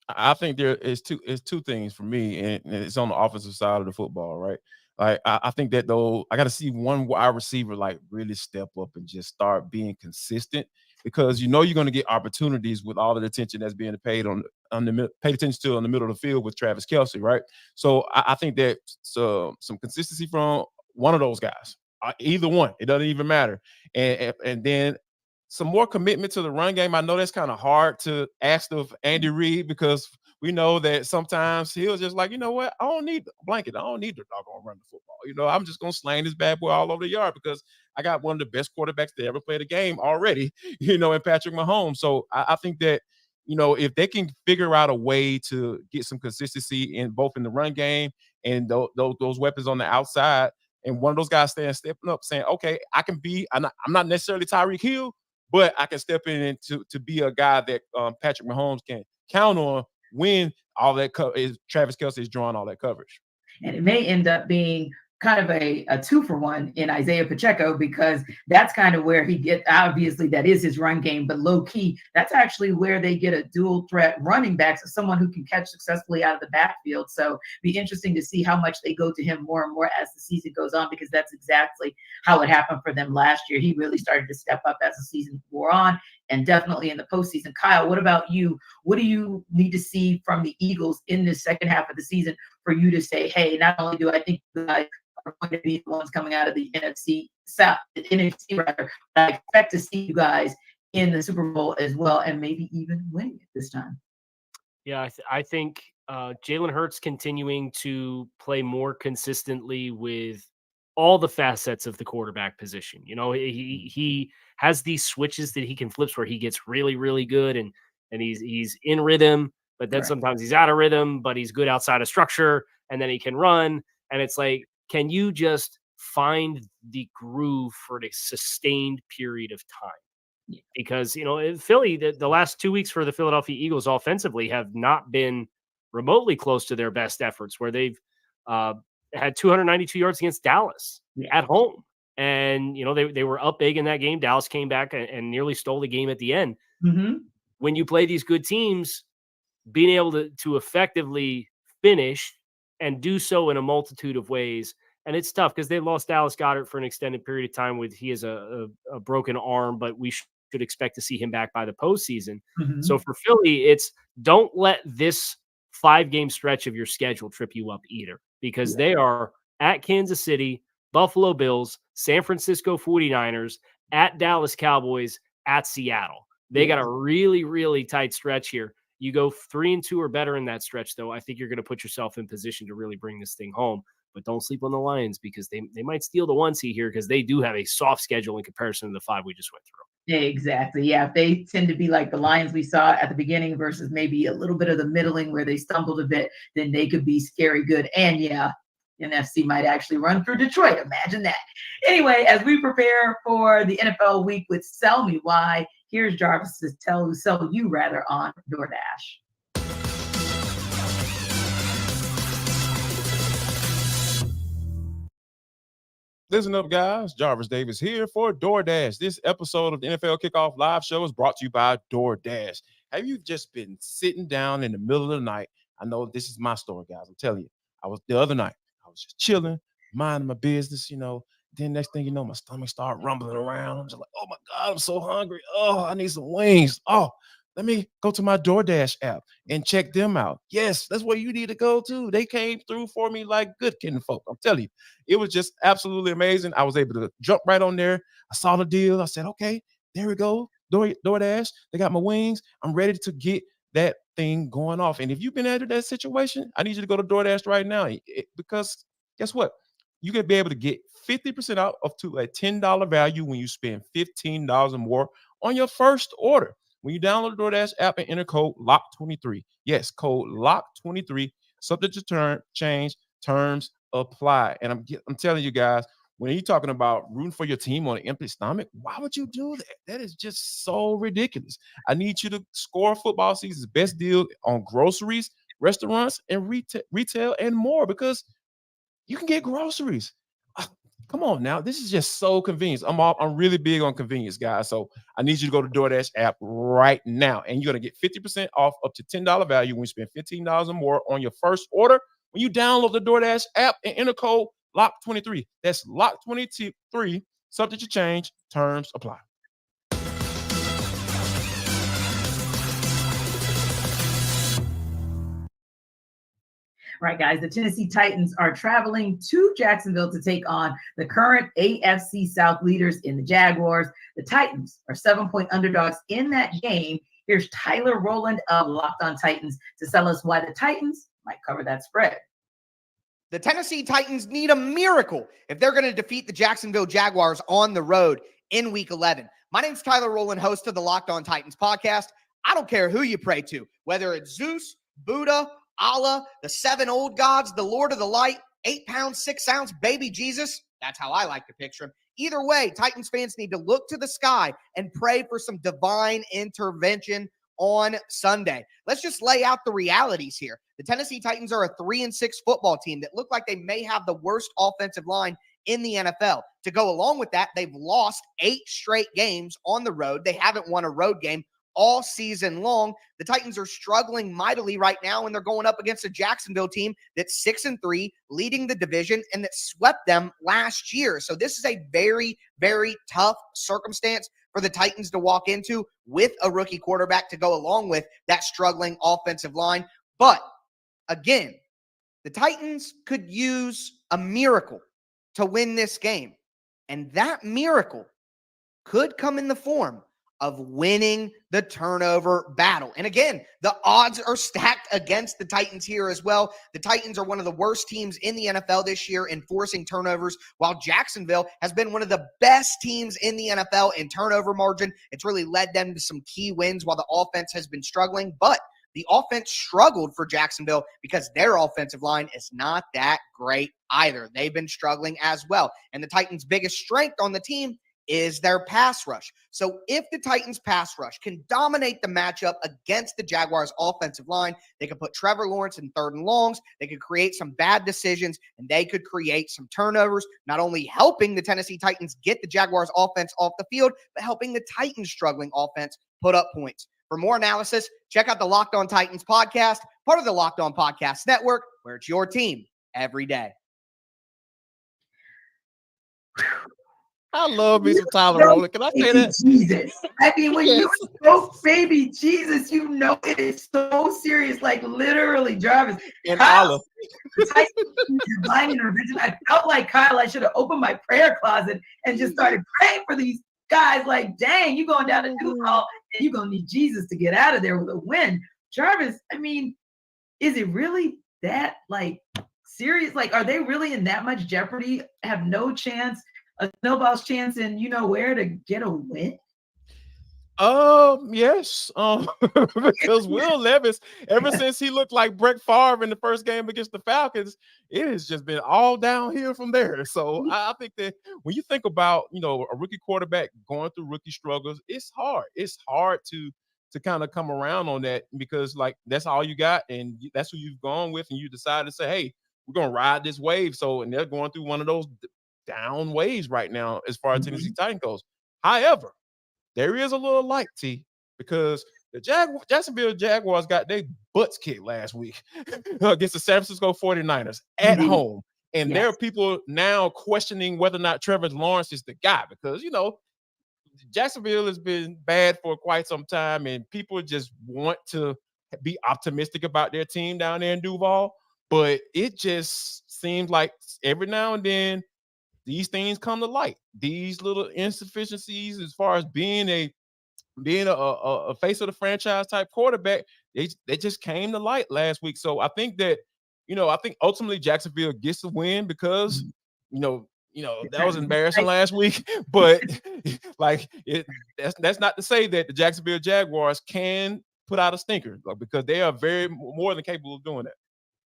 S3: I think there is two things for me, and it's on the offensive side of the football, right? Like I think that though I got to see one wide receiver like really step up and just start being consistent, because you're going to get opportunities with all of the attention that's being paid paid attention to in the middle of the field with Travis Kelce, right? So I think that some consistency from one of those guys, either one, it doesn't even matter, and then some more commitment to the run game. I know that's kind of hard to ask of Andy Reid, because we know that sometimes he'll just like, you know what? I don't need the blanket. I don't need the doggone run the football. I'm just going to slang this bad boy all over the yard because I got one of the best quarterbacks to ever play the game already, in Patrick Mahomes. So I think that, if they can figure out a way to get some consistency in both in the run game and those weapons on the outside, and one of those guys stepping up saying, okay, I'm not necessarily Tyreek Hill, but I can step in to be a guy that Patrick Mahomes can count on when all that Travis Kelce is drawing all that coverage.
S1: And it may end up being kind of a 2-for-1 in Isaiah Pacheco, because that's kind of where he gets, obviously that is his run game, but low key, that's actually where they get a dual threat running back, so someone who can catch successfully out of the backfield. So be interesting to see how much they go to him more and more as the season goes on, because that's exactly how it happened for them last year. He really started to step up as the season wore on, and definitely in the postseason. Kyle, what about you? What do you need to see from the Eagles in this second half of the season for you to say, hey, not only do I think the guys are going to be the ones coming out of the NFC South, NFC rather, but I expect to see you guys in the Super Bowl as well, and maybe even winning it this time?
S2: Yeah, I think Jalen Hurts continuing to play more consistently with all the facets of the quarterback position. You know, he has these switches that he can flip where he gets really, really good and he's in rhythm, but then
S1: Right.
S2: sometimes he's out of rhythm, but he's good outside of structure, and then he can run. And it's like, can you just find the groove for a sustained period of time?
S1: Yeah.
S2: Because, you know, in Philly, the last 2 weeks for the Philadelphia Eagles offensively have not been remotely close to their best efforts, where they've had 292 yards against Dallas at home. And, you know, they were up big in that game. Dallas came back and nearly stole the game at the end.
S1: Mm-hmm.
S2: When you play these good teams, being able to effectively finish and do so in a multitude of ways. And it's tough because they lost Dallas Goedert for an extended period of time with he has a broken arm, but we should expect to see him back by the postseason.
S1: Mm-hmm.
S2: So for Philly, it's don't let this 5-game stretch of your schedule trip you up either, because they are at Kansas City, Buffalo Bills, San Francisco 49ers, at Dallas Cowboys, at Seattle. They got a really, really tight stretch here. You go 3-2 or better in that stretch, though, I think you're going to put yourself in position to really bring this thing home. But don't sleep on the Lions, because they might steal the 1 seed here, because they do have a soft schedule in comparison to the 5 we just went through.
S1: Exactly. Yeah. If they tend to be like the Lions we saw at the beginning versus maybe a little bit of the middling where they stumbled a bit, then they could be scary good. And yeah, NFC might actually run through Detroit. Imagine that. Anyway, as we prepare for the NFL week with Sell Me Why, here's Jarvis to sell you rather on DoorDash.
S3: Listen up, guys. Jarvis Davis here for DoorDash. This episode of the NFL Kickoff Live Show is brought to you by DoorDash. Have you just been sitting down in the middle of the night? I know this is my story, guys. I'm telling you. The other night, I was just chilling, minding my business, you know. Then next thing you know, my stomach started rumbling around. I'm just like, oh my God, I'm so hungry. Oh, I need some wings. Oh, let me go to my DoorDash app and check them out. Yes, that's where you need to go to. They came through for me like good kinfolk. I'm telling you, it was just absolutely amazing. I was able to jump right on there. I saw the deal. I said, okay, there we go. DoorDash, they got my wings. I'm ready to get that thing going off. And if you've been out that situation, I need you to go to DoorDash right now, because guess what? You can be able to get 50% out up to a $10 value when you spend $15 or more on your first order. When you download the DoorDash app and enter code LOCK23. Yes, code LOCK23. Subject to change, terms apply. And I'm telling you guys, when you're talking about rooting for your team on an empty stomach, why would you do that? That is just so ridiculous. I need you to score football season's best deal on groceries, restaurants, and retail and more, because you can get groceries. Come on now. This is just so convenient. I'm really big on convenience, guys. So I need you to go to DoorDash app right now. And you're going to get 50% off up to $10 value when you spend $15 or more on your first order when you download the DoorDash app and enter code LOCK23. That's LOCK23. Subject to change. Terms apply.
S1: Right, guys, the Tennessee Titans are traveling to Jacksonville to take on the current AFC South leaders in the Jaguars. The Titans are 7-point underdogs in that game. Here's Tyler Rowland of Locked On Titans to tell us why the Titans might cover that spread.
S6: The Tennessee Titans need a miracle if they're going to defeat the Jacksonville Jaguars on the road in Week 11. My name's Tyler Rowland, host of the Locked On Titans podcast. I don't care who you pray to, whether it's Zeus, Buddha, Allah, the 7 old gods, the Lord of the Light, 8 pound, 6 ounce baby Jesus. That's how I like to picture him. Either way, Titans fans need to look to the sky and pray for some divine intervention on Sunday. Let's just lay out the realities here. The Tennessee Titans are a 3-6 football team that look like they may have the worst offensive line in the NFL. To go along with that, they've lost 8 straight games on the road. They haven't won a road game all season long. The Titans are struggling mightily right now, and they're going up against a Jacksonville team that's 6-3, leading the division, and that swept them last year. So this is a very, very tough circumstance for the Titans to walk into with a rookie quarterback to go along with that struggling offensive line. But again, the Titans could use a miracle to win this game. And that miracle could come in the form of winning the turnover battle. And again, the odds are stacked against the Titans here as well. The Titans are one of the worst teams in the NFL this year in forcing turnovers, while Jacksonville has been one of the best teams in the NFL in turnover margin. It's really led them to some key wins while the offense has been struggling, but the offense struggled for Jacksonville because their offensive line is not that great either. They've been struggling as well. And the Titans' biggest strength on the team is their pass rush. So if the Titans pass rush can dominate the matchup against the Jaguars offensive line, they could put Trevor Lawrence in 3rd and longs, they could create some bad decisions, and they could create some turnovers, not only helping the Tennessee Titans get the Jaguars offense off the field, but helping the Titans struggling offense put up points. For more analysis, check out the Locked On Titans podcast, part of the Locked On Podcast Network, where it's your team every day.
S3: I love me some Tyler Rowland. Can I say that?
S1: Jesus. I mean, when you spoke baby Jesus, you know it is so serious. Like literally, Jarvis.
S3: And
S1: Kyle,
S3: Olive.
S1: divine intervention. I felt like Kyle, I should have opened my prayer closet and just started praying for these guys. Like, dang, you going down to Duval and you're going to need Jesus to get out of there with a win. Jarvis, I mean, is it really that like serious? Like, are they really in that much jeopardy? Have no chance? A snowball's chance in you know where to get a win?
S3: Yes. Because Will Levis, ever since he looked like Brett Favre in the first game against the Falcons, it has just been all downhill from there. So I think that when you think about, a rookie quarterback going through rookie struggles, it's hard. It's hard to kind of come around on that because like that's all you got and that's who you've gone with and you decide to say, hey, we're going to ride this wave. So, and they're going through one of those down waves right now as far as Tennessee Titans goes. However, there is a little light, T, because the Jacksonville Jaguars got their butts kicked last week against the San Francisco 49ers at home. And there are people now questioning whether or not Trevor Lawrence is the guy because, Jacksonville has been bad for quite some time and people just want to be optimistic about their team down there in Duval. But it just seems like every now and then these things come to light. These little insufficiencies as far as being a face of the franchise type quarterback, they just came to light last week. So I think that, I think ultimately Jacksonville gets the win because, that was embarrassing last week. But like that's not to say that the Jacksonville Jaguars can put out a stinker because they are very more than capable of doing that.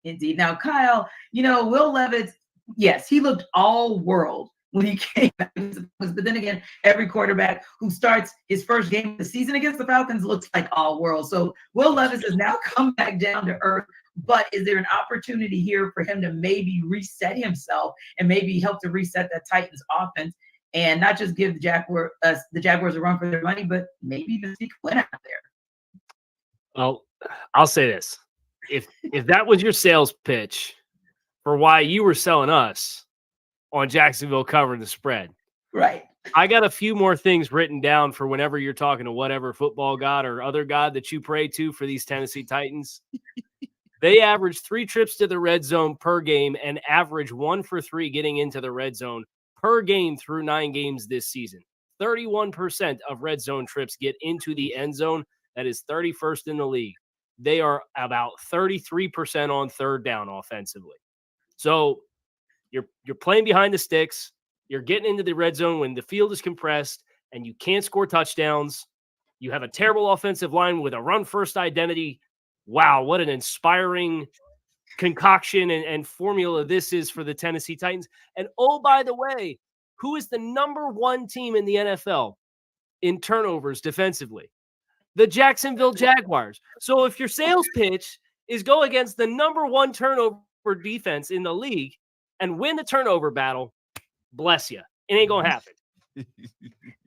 S1: Indeed. Now, Kyle, Will Levis, yes, he looked all world when he came back. But then again, every quarterback who starts his first game of the season against the Falcons looks like all world. So Will Levis has now come back down to earth. But is there an opportunity here for him to maybe reset himself and maybe help to reset that Titans offense and not just give the Jaguars a run for their money, but maybe even sneak a win out there?
S2: Well, I'll say this. If that was your sales pitch for why you were selling us on Jacksonville covering the spread.
S1: Right.
S2: I got a few more things written down for whenever you're talking to whatever football god or other god that you pray to for these Tennessee Titans. They average 3 trips to the red zone per game and average 1 for 3 getting into the red zone per game through 9 games this season. 31% of red zone trips get into the end zone. That is 31st in the league. They are about 33% on third down offensively. So you're playing behind the sticks. You're getting into the red zone when the field is compressed and you can't score touchdowns. You have a terrible offensive line with a run-first identity. Wow, what an inspiring concoction and formula this is for the Tennessee Titans. And oh, by the way, who is the number 1 team in the NFL in turnovers defensively? The Jacksonville Jaguars. So if your sales pitch is go against the number 1 turnover defense in the league and win the turnover battle, bless you. It ain't going to happen.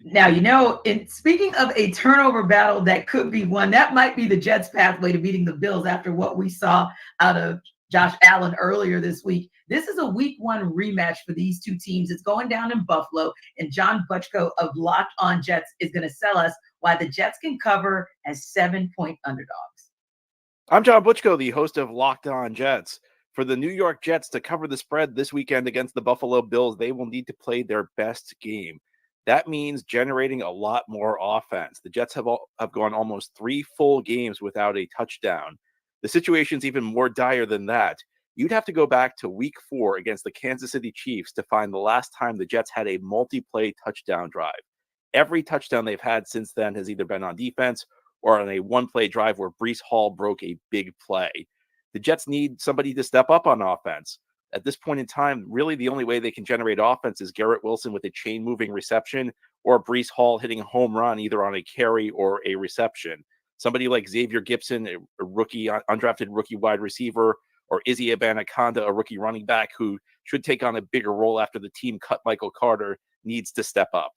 S1: Now, speaking of a turnover battle that could be won, that might be the Jets' pathway to beating the Bills after what we saw out of Josh Allen earlier this week. This is a week 1 rematch for these two teams. It's going down in Buffalo, and John Butchko of Locked On Jets is going to sell us why the Jets can cover as 7-point underdogs.
S7: I'm John Butchko, the host of Locked On Jets. For the New York Jets to cover the spread this weekend against the Buffalo Bills, they will need to play their best game. That means generating a lot more offense. The Jets have gone almost 3 full games without a touchdown. The situation's even more dire than that. You'd have to go back to week 4 against the Kansas City Chiefs to find the last time the Jets had a multi-play touchdown drive. Every touchdown they've had since then has either been on defense or on a one-play drive where Breece Hall broke a big play. The Jets need somebody to step up on offense. At this point in time, really the only way they can generate offense is Garrett Wilson with a chain-moving reception or Breece Hall hitting a home run either on a carry or a reception. Somebody like Xavier Gipson, a rookie, undrafted rookie wide receiver, or Izzy Abanikanda, a rookie running back who should take on a bigger role after the team cut Michael Carter, needs to step up.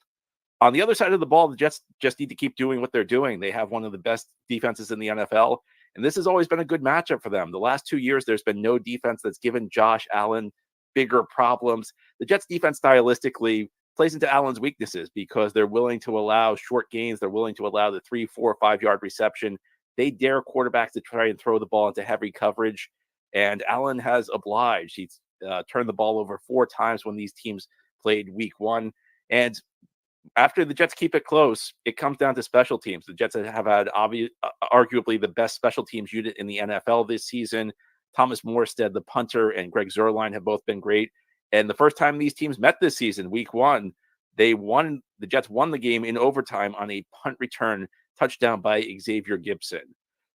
S7: On the other side of the ball, the Jets just need to keep doing what they're doing. They have one of the best defenses in the NFL, and this has always been a good matchup for them. The last 2 years, there's been no defense that's given Josh Allen bigger problems. The Jets defense stylistically plays into Allen's weaknesses because they're willing to allow short gains. They're willing to allow the 3, 4, 5-yard reception. They dare quarterbacks to try and throw the ball into heavy coverage, and Allen has obliged. He's turned the ball over 4 times when these teams played week 1. And after the Jets keep it close, it comes down to special teams. The Jets have had arguably the best special teams unit in the NFL this season. Thomas Morstead, the punter, and Greg Zuerlein have both been great. And the first time these teams met this season, week 1, the Jets won the game in overtime on a punt return touchdown by Xavier Gipson.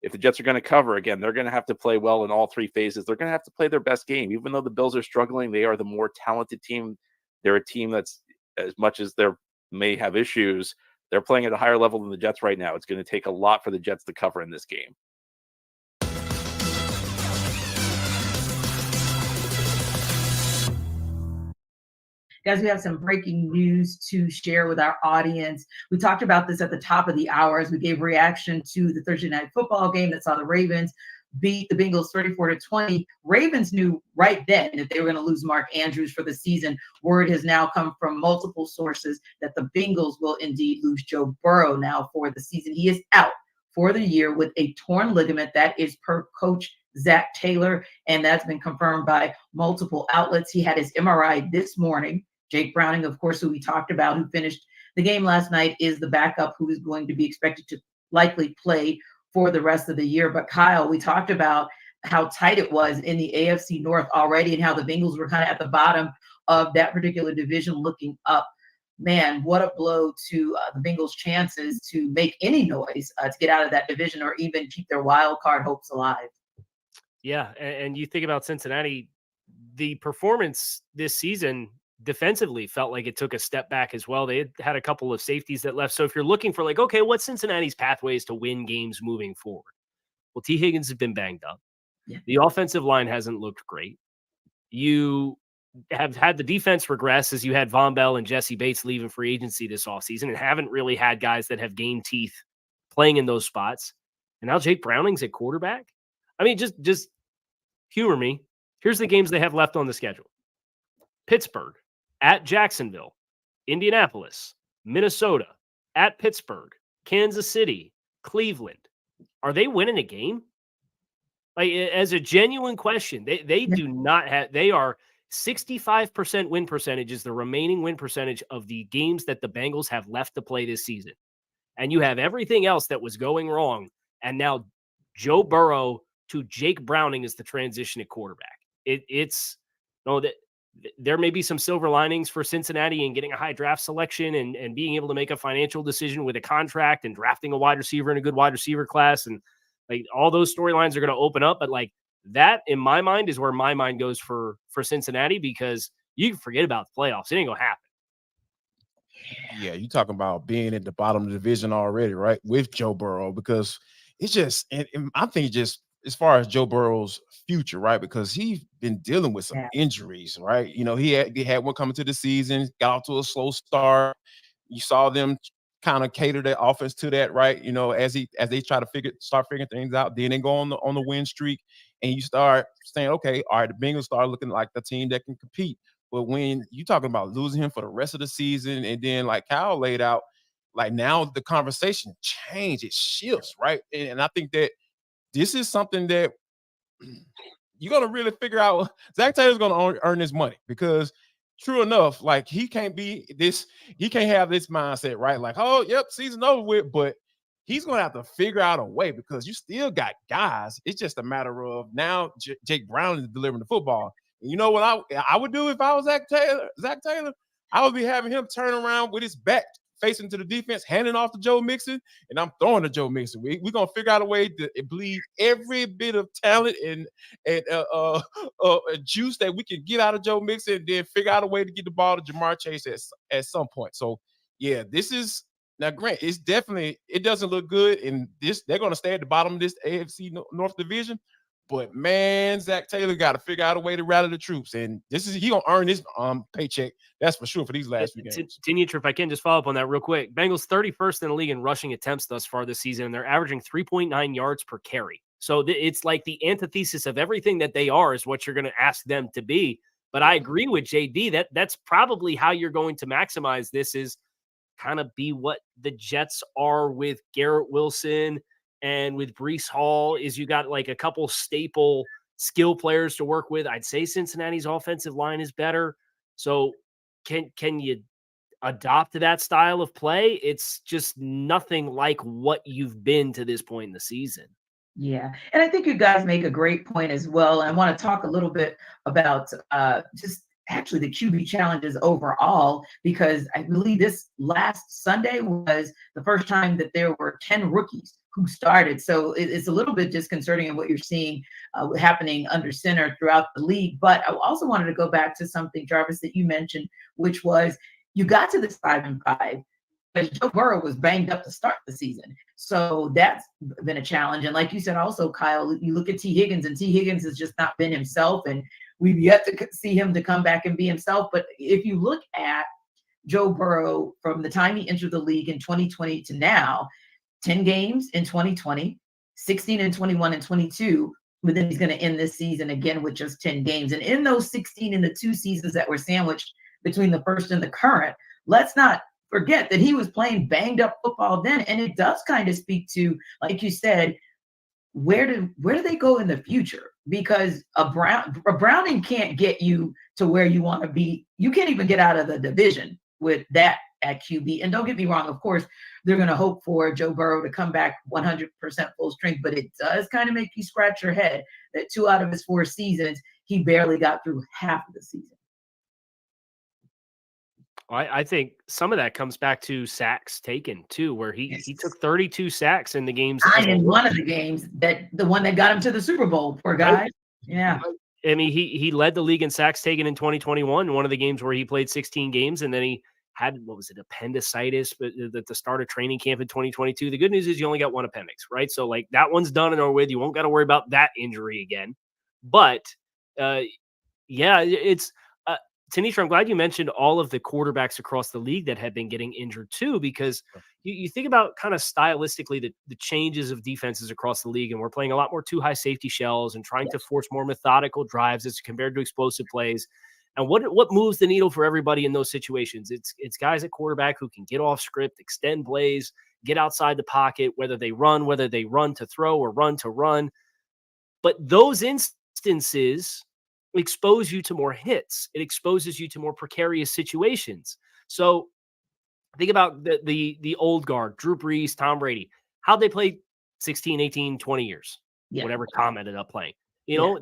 S7: If the Jets are going to cover, again, they're going to have to play well in all 3 phases. They're going to have to play their best game. Even though the Bills are struggling, they are the more talented team. They're a team that's, as much as they may have issues, they're playing at a higher level than the Jets right now. It's going to take a lot for the Jets to cover in this game.
S1: Guys, we have some breaking news to share with our audience. We talked about this at the top of the hour as we gave reaction to the Thursday night football game that saw the Ravens beat the Bengals 34-20. Ravens knew right then that they were going to lose Mark Andrews for the season. Word has now come from multiple sources that the Bengals will indeed lose Joe Burrow now for the season. He is out for the year with a torn ligament. That is per coach Zach Taylor, and that's been confirmed by multiple outlets. He had his MRI this morning. Jake Browning, of course, who we talked about, who finished the game last night, is the backup who is going to be expected to likely play for the rest of the year. But Kyle, we talked about how tight it was in the AFC North already and how the Bengals were kind of at the bottom of that particular division looking up. Man, what a blow to the Bengals' chances to make any noise to get out of that division or even keep their wild card hopes alive.
S2: Yeah, and you think about Cincinnati, the performance this season defensively felt like it took a step back as well. They had a couple of safeties that left. So if you're looking for like, okay, what's Cincinnati's pathways to win games moving forward? Well, T. Higgins has been banged up.
S1: Yeah.
S2: The offensive line hasn't looked great. You have had the defense regress as you had Von Bell and Jesse Bates leaving free agency this offseason and haven't really had guys that have gained teeth playing in those spots. And now Jake Browning's at quarterback. I mean, just humor me. Here's the games they have left on the schedule. Pittsburgh, at Jacksonville, Indianapolis, Minnesota, at Pittsburgh, Kansas City, Cleveland. Are they winning a game? Like, as a genuine question, they do not have, they are 65% win percentage is the remaining win percentage of the games that the Bengals have left to play this season. And you have everything else that was going wrong. And now Joe Burrow to Jake Browning is the transition at quarterback. There may be some silver linings for Cincinnati in getting a high draft selection and being able to make a financial decision with a contract and drafting a wide receiver in a good wide receiver class. And like all those storylines are going to open up. But like that, in my mind, is where my mind goes for Cincinnati, because you can forget about the playoffs. It ain't going to happen.
S3: Yeah, you talking about being at the bottom of the division already, right? With Joe Burrow, because it's just, and I think just as far as Joe Burrow's future, right? Because he's been dealing with some injuries, right? You know, he had one coming to the season, got off to a slow start. You saw them kind of cater their offense to that, right? You know, as they try to start figuring things out, then they go on the win streak, and you start saying, okay, all right, the Bengals start looking like the team that can compete. But when you talking about losing him for the rest of the season, and then like Kyle laid out, like now the conversation changes, it shifts, right? And I think that this is something that you're going to really figure out. Zach Taylor's going to earn his money, because true enough, like he can't have this mindset, right? Like, oh, yep, season over with, but he's gonna have to figure out a way because you still got guys. It's just a matter of now Jake Brown is delivering the football. And you know what I would do if I was Zach Taylor? I would be having him turn around with his back facing to the defense, handing off to Joe Mixon, and I'm throwing to Joe Mixon. We're gonna figure out a way to bleed every bit of talent and juice that we can get out of Joe Mixon, and then figure out a way to get the ball to Jamar Chase at some point. So yeah, this is now, Grant, it doesn't look good, and they're gonna stay at the bottom of this AFC North division. But man, Zach Taylor got to figure out a way to rally the troops, and he gonna earn his paycheck. That's for sure for these last few games.
S2: Denitra, if I can just follow up on that real quick, Bengals 31st in the league in rushing attempts thus far this season, and they're averaging 3.9 yards per carry. So it's like the antithesis of everything that they are is what you're going to ask them to be. But I agree with JD that's probably how you're going to maximize this is kind of be what the Jets are with Garrett Wilson. And with Breece Hall, is you got like a couple staple skill players to work with. I'd say Cincinnati's offensive line is better. So can you adopt that style of play? It's just nothing like what you've been to this point in the season.
S1: Yeah. And I think you guys make a great point as well. And I want to talk a little bit about just actually the QB challenges overall, because I believe this last Sunday was the first time that there were 10 rookies who started. So it's a little bit disconcerting in what you're seeing happening under center throughout the league. But I also wanted to go back to something, Jarvis, that you mentioned, which was you got to this 5-5, but Joe Burrow was banged up to start the season. So that's been a challenge. And like you said, also, Kyle, you look at T. Higgins, and T. Higgins has just not been himself. And we've yet to see him to come back and be himself. But if you look at Joe Burrow from the time he entered the league in 2020 to now, 10 games in 2020, 16 and 21 and 22, but then he's going to end this season again with just 10 games. And in those 16 in the 2 seasons that were sandwiched between the first and the current, let's not forget that he was playing banged up football then. And it does kind of speak to, like you said, where do they go in the future? Because a Browning can't get you to where you want to be. You can't even get out of the division with that at QB. And don't get me wrong, of course, they're going to hope for Joe Burrow to come back 100% full strength, but it does kind of make you scratch your head that 2 out of his 4 seasons, he barely got through half of the season.
S2: I think some of that comes back to sacks taken too, where he took 32 sacks in the games.
S1: In one of the games, the one that got him to the Super Bowl, poor guy. Right. Yeah.
S2: I mean, he led the league in sacks taken in 2021, one of the games where he played 16 games, and then he had, appendicitis at the start of training camp in 2022. The good news is you only got one appendix, right? So like that one's done and over with. You won't got to worry about that injury again. But it's Tanisha, I'm glad you mentioned all of the quarterbacks across the league that have been getting injured too, because you think about kind of stylistically the changes of defenses across the league, and we're playing a lot more 2 high safety shells and trying to force more methodical drives as compared to explosive plays. And what moves the needle for everybody in those situations? It's guys at quarterback who can get off script, extend plays, get outside the pocket, whether they run to throw or run to run. But those instances expose you to more hits. It exposes you to more precarious situations. So think about the old guard, Drew Brees, Tom Brady. How'd they play 16, 18, 20 years? Whatever Tom ended up playing. You know,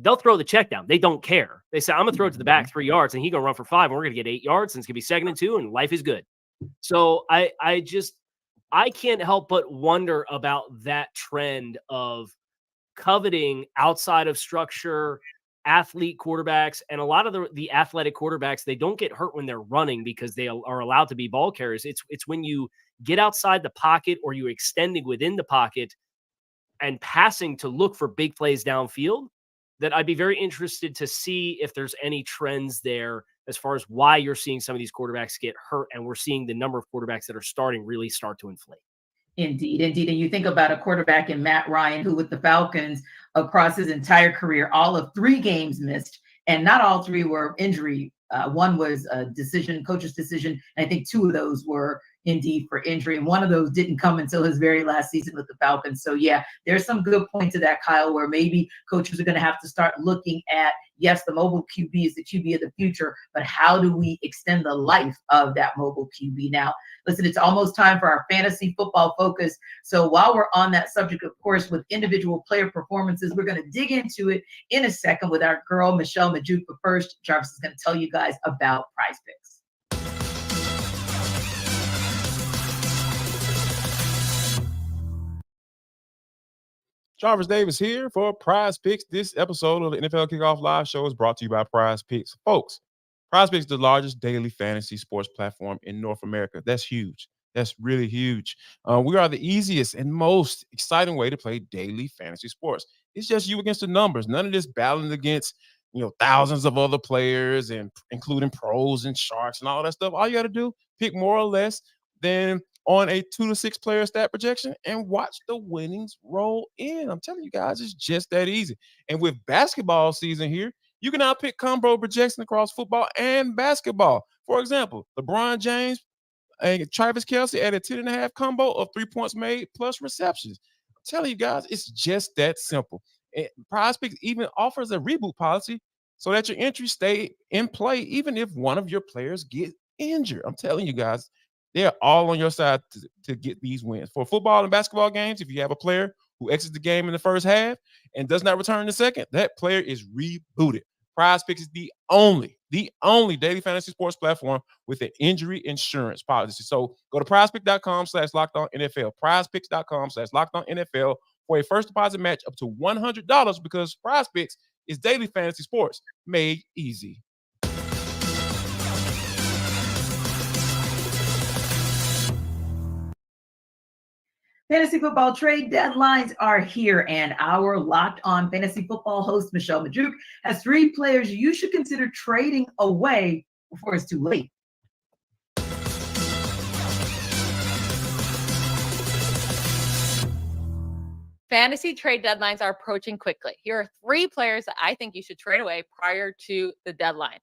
S2: they'll throw the check down. They don't care. They say, I'm going to throw it to the back 3 yards, and he's going to run for 5, and we're going to get 8 yards, and it's going to be 2nd and 2, and life is good. So I can't help but wonder about that trend of coveting outside of structure athlete quarterbacks. And a lot of the athletic quarterbacks, they don't get hurt when they're running because they are allowed to be ball carriers. It's when you get outside the pocket or you're extending within the pocket and passing to look for big plays downfield that I'd be very interested to see if there's any trends there as far as why you're seeing some of these quarterbacks get hurt, and we're seeing the number of quarterbacks that are starting really start to inflate.
S1: Indeed. And you think about a quarterback in Matt Ryan, who with the Falcons across his entire career, all of 3 games missed, and not all 3 were injury. One was a decision, coach's decision. And I think 2 of those were, indeed for injury. And one of those didn't come until his very last season with the Falcons. So yeah, there's some good points to that, Kyle, where maybe coaches are going to have to start looking at, yes, the mobile QB is the QB of the future, but how do we extend the life of that mobile QB? Now, listen, it's almost time for our fantasy football focus. So while we're on that subject, of course, with individual player performances, we're going to dig into it in a second with our girl, Michelle Majuk. But first, Jarvis is going to tell you guys about Prize Picks.
S3: Jarvis Davis here for Prize Picks. This episode of the NFL Kickoff Live Show is brought to you by Prize Picks. Folks, Prize Picks is the largest daily fantasy sports platform in North America. That's huge. That's really huge. We are the easiest and most exciting way to play daily fantasy sports. It's just you against the numbers. None of this battling against, thousands of other players and including pros and sharks and all that stuff. All you got to do, pick more or less than on a 2 to 6 player stat projection and watch the winnings roll in. I'm telling you guys, it's just that easy. And with basketball season here, you can now pick combo projections across football and basketball. For example, LeBron James and Travis Kelce at a 10.5 combo of 3 points made plus receptions. I'm telling you guys, it's just that simple. And Prize Picks even offers a reboot policy so that your entries stay in play even if one of your players get injured. I'm telling you guys, they're all on your side to get these wins. For football and basketball games, if you have a player who exits the game in the first half and does not return in the second, that player is rebooted. Prize Picks is the only daily fantasy sports platform with an injury insurance policy. So go to prizepick.com/lockedonnfl, prizepicks.com/lockedonnfl for a first deposit match up to $100 because Prize Picks is daily fantasy sports made easy.
S1: Fantasy football trade deadlines are here, and our Locked On Fantasy Football host, Michelle Majuk, has 3 players you should consider trading away before it's too late.
S8: Fantasy trade deadlines are approaching quickly. Here are 3 players that I think you should trade away prior to the deadline.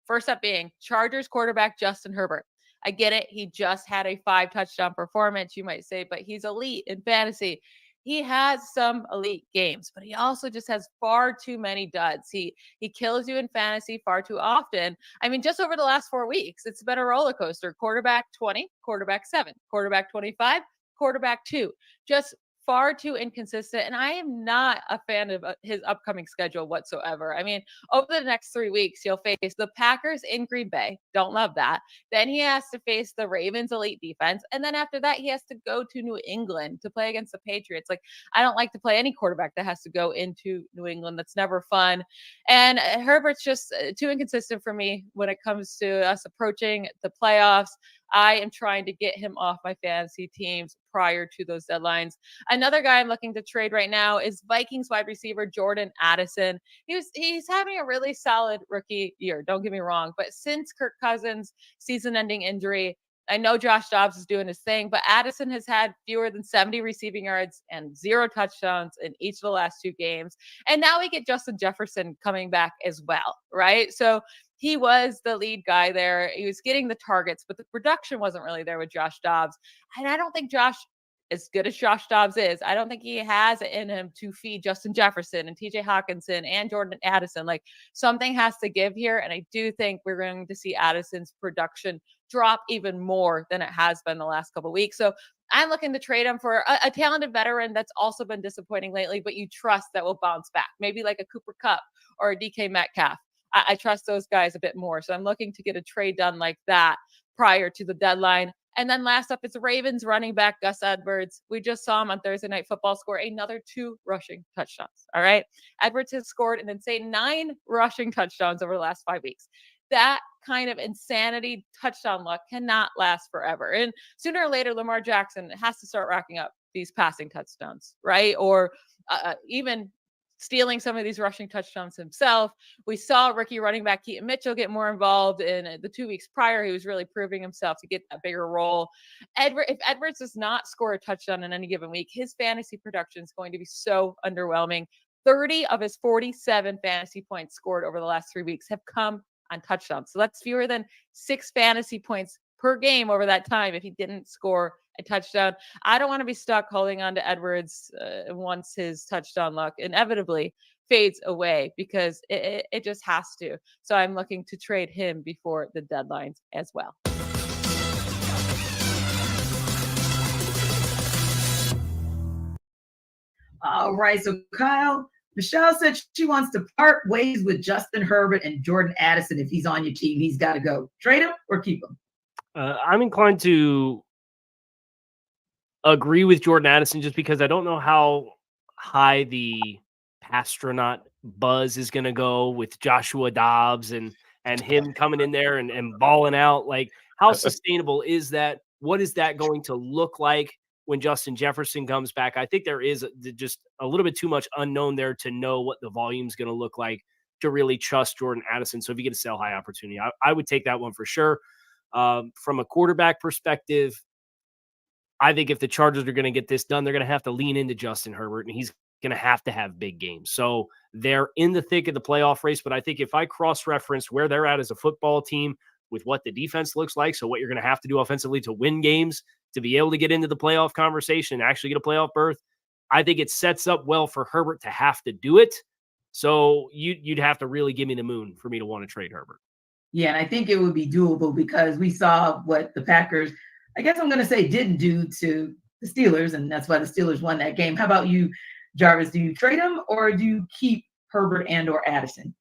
S8: First up being Chargers quarterback Justin Herbert. I get it. He just had a 5-touchdown performance, you might say, but he's elite in fantasy. He has some elite games, but he also just has far too many duds. He kills you in fantasy far too often. I mean, just over the last 4 weeks, it's been a roller coaster. Quarterback 20, quarterback 7, quarterback 25, quarterback 2. Just far too inconsistent. And I am not a fan of his upcoming schedule whatsoever. I mean, over the next 3 weeks, he'll face the Packers in Green Bay. Don't love that. Then he has to face the Ravens elite defense. And then after that, he has to go to New England to play against the Patriots. Like, I don't like to play any quarterback that has to go into New England. That's never fun. And Herbert's just too inconsistent for me when it comes to us approaching the playoffs. I am trying to get him off my fantasy teams prior to those deadlines. Another guy I'm looking to trade right now is Vikings wide receiver Jordan Addison. He's having a really solid rookie year, don't get me wrong, but since Kirk Cousins' season-ending injury, I know Josh Dobbs is doing his thing, but Addison has had fewer than 70 receiving yards and 0 touchdowns in each of the last 2 games. And now we get Justin Jefferson coming back as well, right? So he was the lead guy there. He was getting the targets, but the production wasn't really there with Josh Dobbs. And I don't think Josh, as good as Josh Dobbs is, I don't think he has it in him to feed Justin Jefferson and TJ Hawkinson and Jordan Addison. Like, something has to give here. And I do think we're going to see Addison's production drop even more than it has been the last couple of weeks. So I'm looking to trade him for a talented veteran that's also been disappointing lately, but you trust that will bounce back. Maybe like a Cooper Kupp or a DK Metcalf. I trust those guys a bit more. So I'm looking to get a trade done like that prior to the deadline. And then last up, it's Ravens running back Gus Edwards. We just saw him on Thursday Night Football score another 2 rushing touchdowns. All right. Edwards has scored an insane 9 rushing touchdowns over the last 5 weeks. That kind of insanity touchdown luck cannot last forever. And sooner or later, Lamar Jackson has to start racking up these passing touchdowns, right? Or even stealing some of these rushing touchdowns himself. We saw rookie running back Keaton Mitchell get more involved in the 2 weeks prior. He was really proving himself to get a bigger role. If Edwards does not score a touchdown in any given week, his fantasy production is going to be so underwhelming. 30 of his 47 fantasy points scored over the last 3 weeks have come on touchdowns. So that's fewer than 6 fantasy points per game over that time if he didn't score a touchdown. I don't want to be stuck holding on to Edwards once his touchdown luck inevitably fades away, because it just has to. So I'm looking to trade him before the deadlines as well.
S1: All right. So Kyle, Michelle said she wants to part ways with Justin Herbert and Jordan Addison. If he's on your team, he's got to go. Trade him or keep him?
S2: I'm inclined to agree with Jordan Addison just because I don't know how high the astronaut buzz is going to go with Joshua Dobbs and him coming in there and balling out. Like, how sustainable is that? What is that going to look like when Justin Jefferson comes back? I think there is just a little bit too much unknown there to know what the volume is going to look like to really trust Jordan Addison. So if you get a sell high opportunity, I would take that one for sure. From a quarterback perspective, I think if the Chargers are going to get this done, they're going to have to lean into Justin Herbert, and he's going to have big games. So they're in the thick of the playoff race. But I think if I cross-reference where they're at as a football team with what the defense looks like, so what you're going to have to do offensively to win games, to be able to get into the playoff conversation and actually get a playoff berth, I think it sets up well for Herbert to have to do it. So you'd have to really give me the moon for me to want to trade Herbert.
S1: Yeah, and I think it would be doable because we saw what the Packers, I guess I'm going to say, didn't do to the Steelers, and that's why the Steelers won that game. How about you, Jarvis? Do you trade him or do you keep Herbert and or Addison?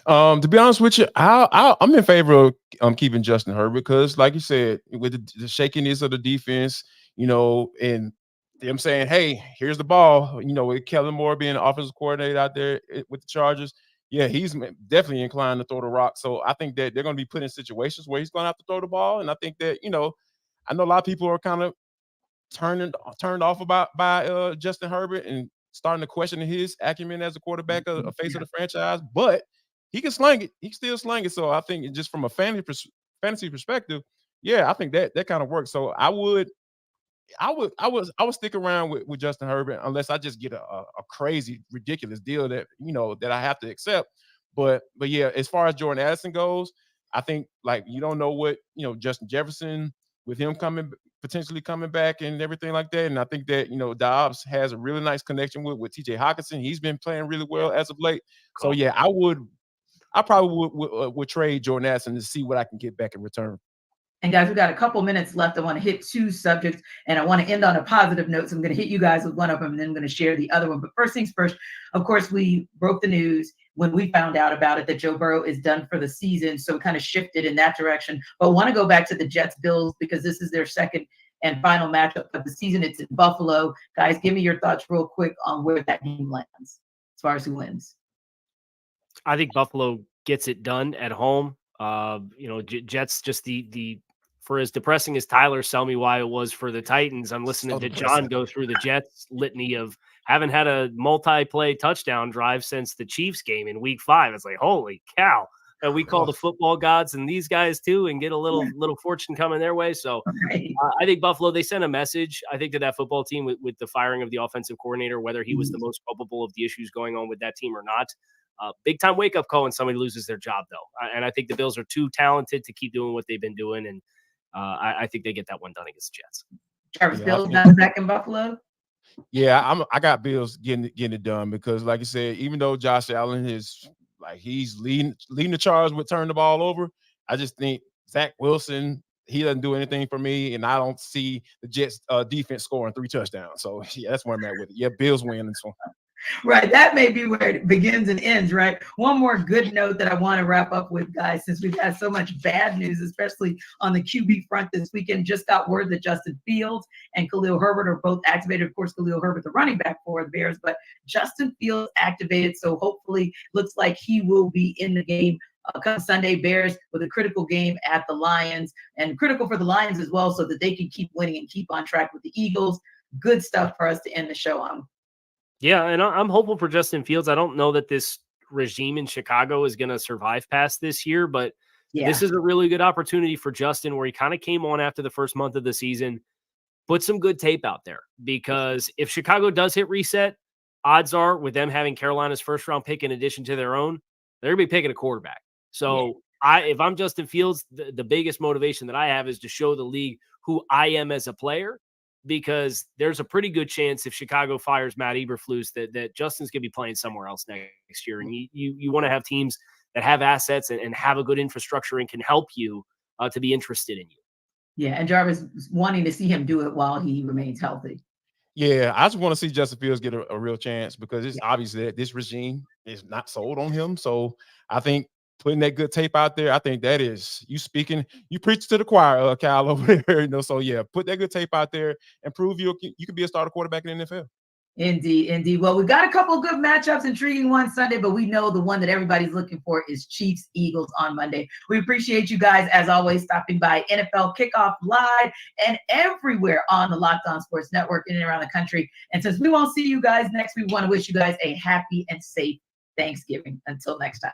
S3: To be honest with you, I'm in favor of keeping Justin Herbert because, like you said, with the shakiness of the defense, and them saying, "Hey, here's the ball," with Kellen Moore being the offensive coordinator out there with the Chargers. Yeah, he's definitely inclined to throw the rock. So I think that they're going to be put in situations where he's going to have to throw the ball. And I think that, I know a lot of people are kind of turned off by Justin Herbert and starting to question his acumen as a quarterback, a face of the franchise. But he can slang it. He can still slang it. So I think just from a fantasy perspective, yeah, I think that kind of works. So I would stick around with Justin Herbert unless I just get a crazy, ridiculous deal that that I have to accept. But yeah, as far as Jordan Addison goes, I think like you don't know what Justin Jefferson with him potentially coming back and everything like that. And I think that Dobbs has a really nice connection with TJ Hawkinson. He's been playing really well as of late.
S2: Cool.
S3: So yeah, I probably would trade Jordan Addison to see what I can get back in return.
S1: And guys, we've got a couple minutes left. I want to hit two subjects and I want to end on a positive note. So I'm going to hit you guys with one of them and then I'm going to share the other one. But first things first, of course, we broke the news when we found out about it that Joe Burrow is done for the season. So it kind of shifted in that direction. But I want to go back to the Jets Bills because this is their second and final matchup of the season. It's in Buffalo. Guys, give me your thoughts real quick on where that game lands as far as who wins.
S2: I think Buffalo gets it done at home. Jets just for as depressing as Tyler sell me why it was for the Titans, I'm listening to John go through the Jets litany of haven't had a multi-play touchdown drive since the Chiefs game in week 5. It's like, holy cow. And we call the football gods and these guys too and get a little fortune coming their way. So I think Buffalo, they sent a message, I think, to that football team with the firing of the offensive coordinator, whether he was the most culpable of the issues going on with that team or not. Big time wake up call when somebody loses their job, though. And I think the Bills are too talented to keep doing what they've been doing. And I think they get that one done against the Jets.
S1: Travis, Bills done back in Buffalo?
S3: Yeah, I got Bills getting it done because, like you said, even though Josh Allen is he's leading the charge with turning the ball over, I just think Zach Wilson, he doesn't do anything for me, and I don't see the Jets defense scoring 3 touchdowns. So yeah, that's where I'm at with it. Yeah, Bills win this one.
S1: Right. That may be where it begins and ends, right? One more good note that I want to wrap up with, guys, since we've had so much bad news, especially on the QB front this weekend. Just got word that Justin Fields and Khalil Herbert are both activated. Of course, Khalil Herbert, the running back for the Bears, but Justin Fields activated. So hopefully looks like he will be in the game come Sunday. Bears with a critical game at the Lions, and critical for the Lions as well so that they can keep winning and keep on track with the Eagles. Good stuff for us to end the show on.
S2: Yeah, and I'm hopeful for Justin Fields. I don't know that this regime in Chicago is going to survive past this year, but this is a really good opportunity for Justin where he kind of came on after the first month of the season, put some good tape out there, because if Chicago does hit reset, odds are with them having Carolina's first round pick in addition to their own, they're going to be picking a quarterback. So if I'm Justin Fields, the biggest motivation that I have is to show the league who I am as a player, because there's a pretty good chance if Chicago fires Matt Eberflus that Justin's going to be playing somewhere else next year. And you want to have teams that have assets and have a good infrastructure and can help you to be interested in you.
S1: Yeah, and Jarvis is wanting to see him do it while he remains healthy.
S3: Yeah, I just want to see Justin Fields get a real chance, because it's obvious that this regime is not sold on him. So I think putting that good tape out there, I think that is you preach to the choir, Kyle, over there. So yeah, put that good tape out there and prove you can be a starter quarterback in the NFL.
S1: Indeed. Well, we've got a couple of good matchups, intriguing ones Sunday, but we know the one that everybody's looking for is Chiefs Eagles on Monday. We appreciate you guys, as always, stopping by NFL Kickoff Live and everywhere on the Locked On Sports Network in and around the country. And since we won't see you guys next, we want to wish you guys a happy and safe Thanksgiving. Until next time.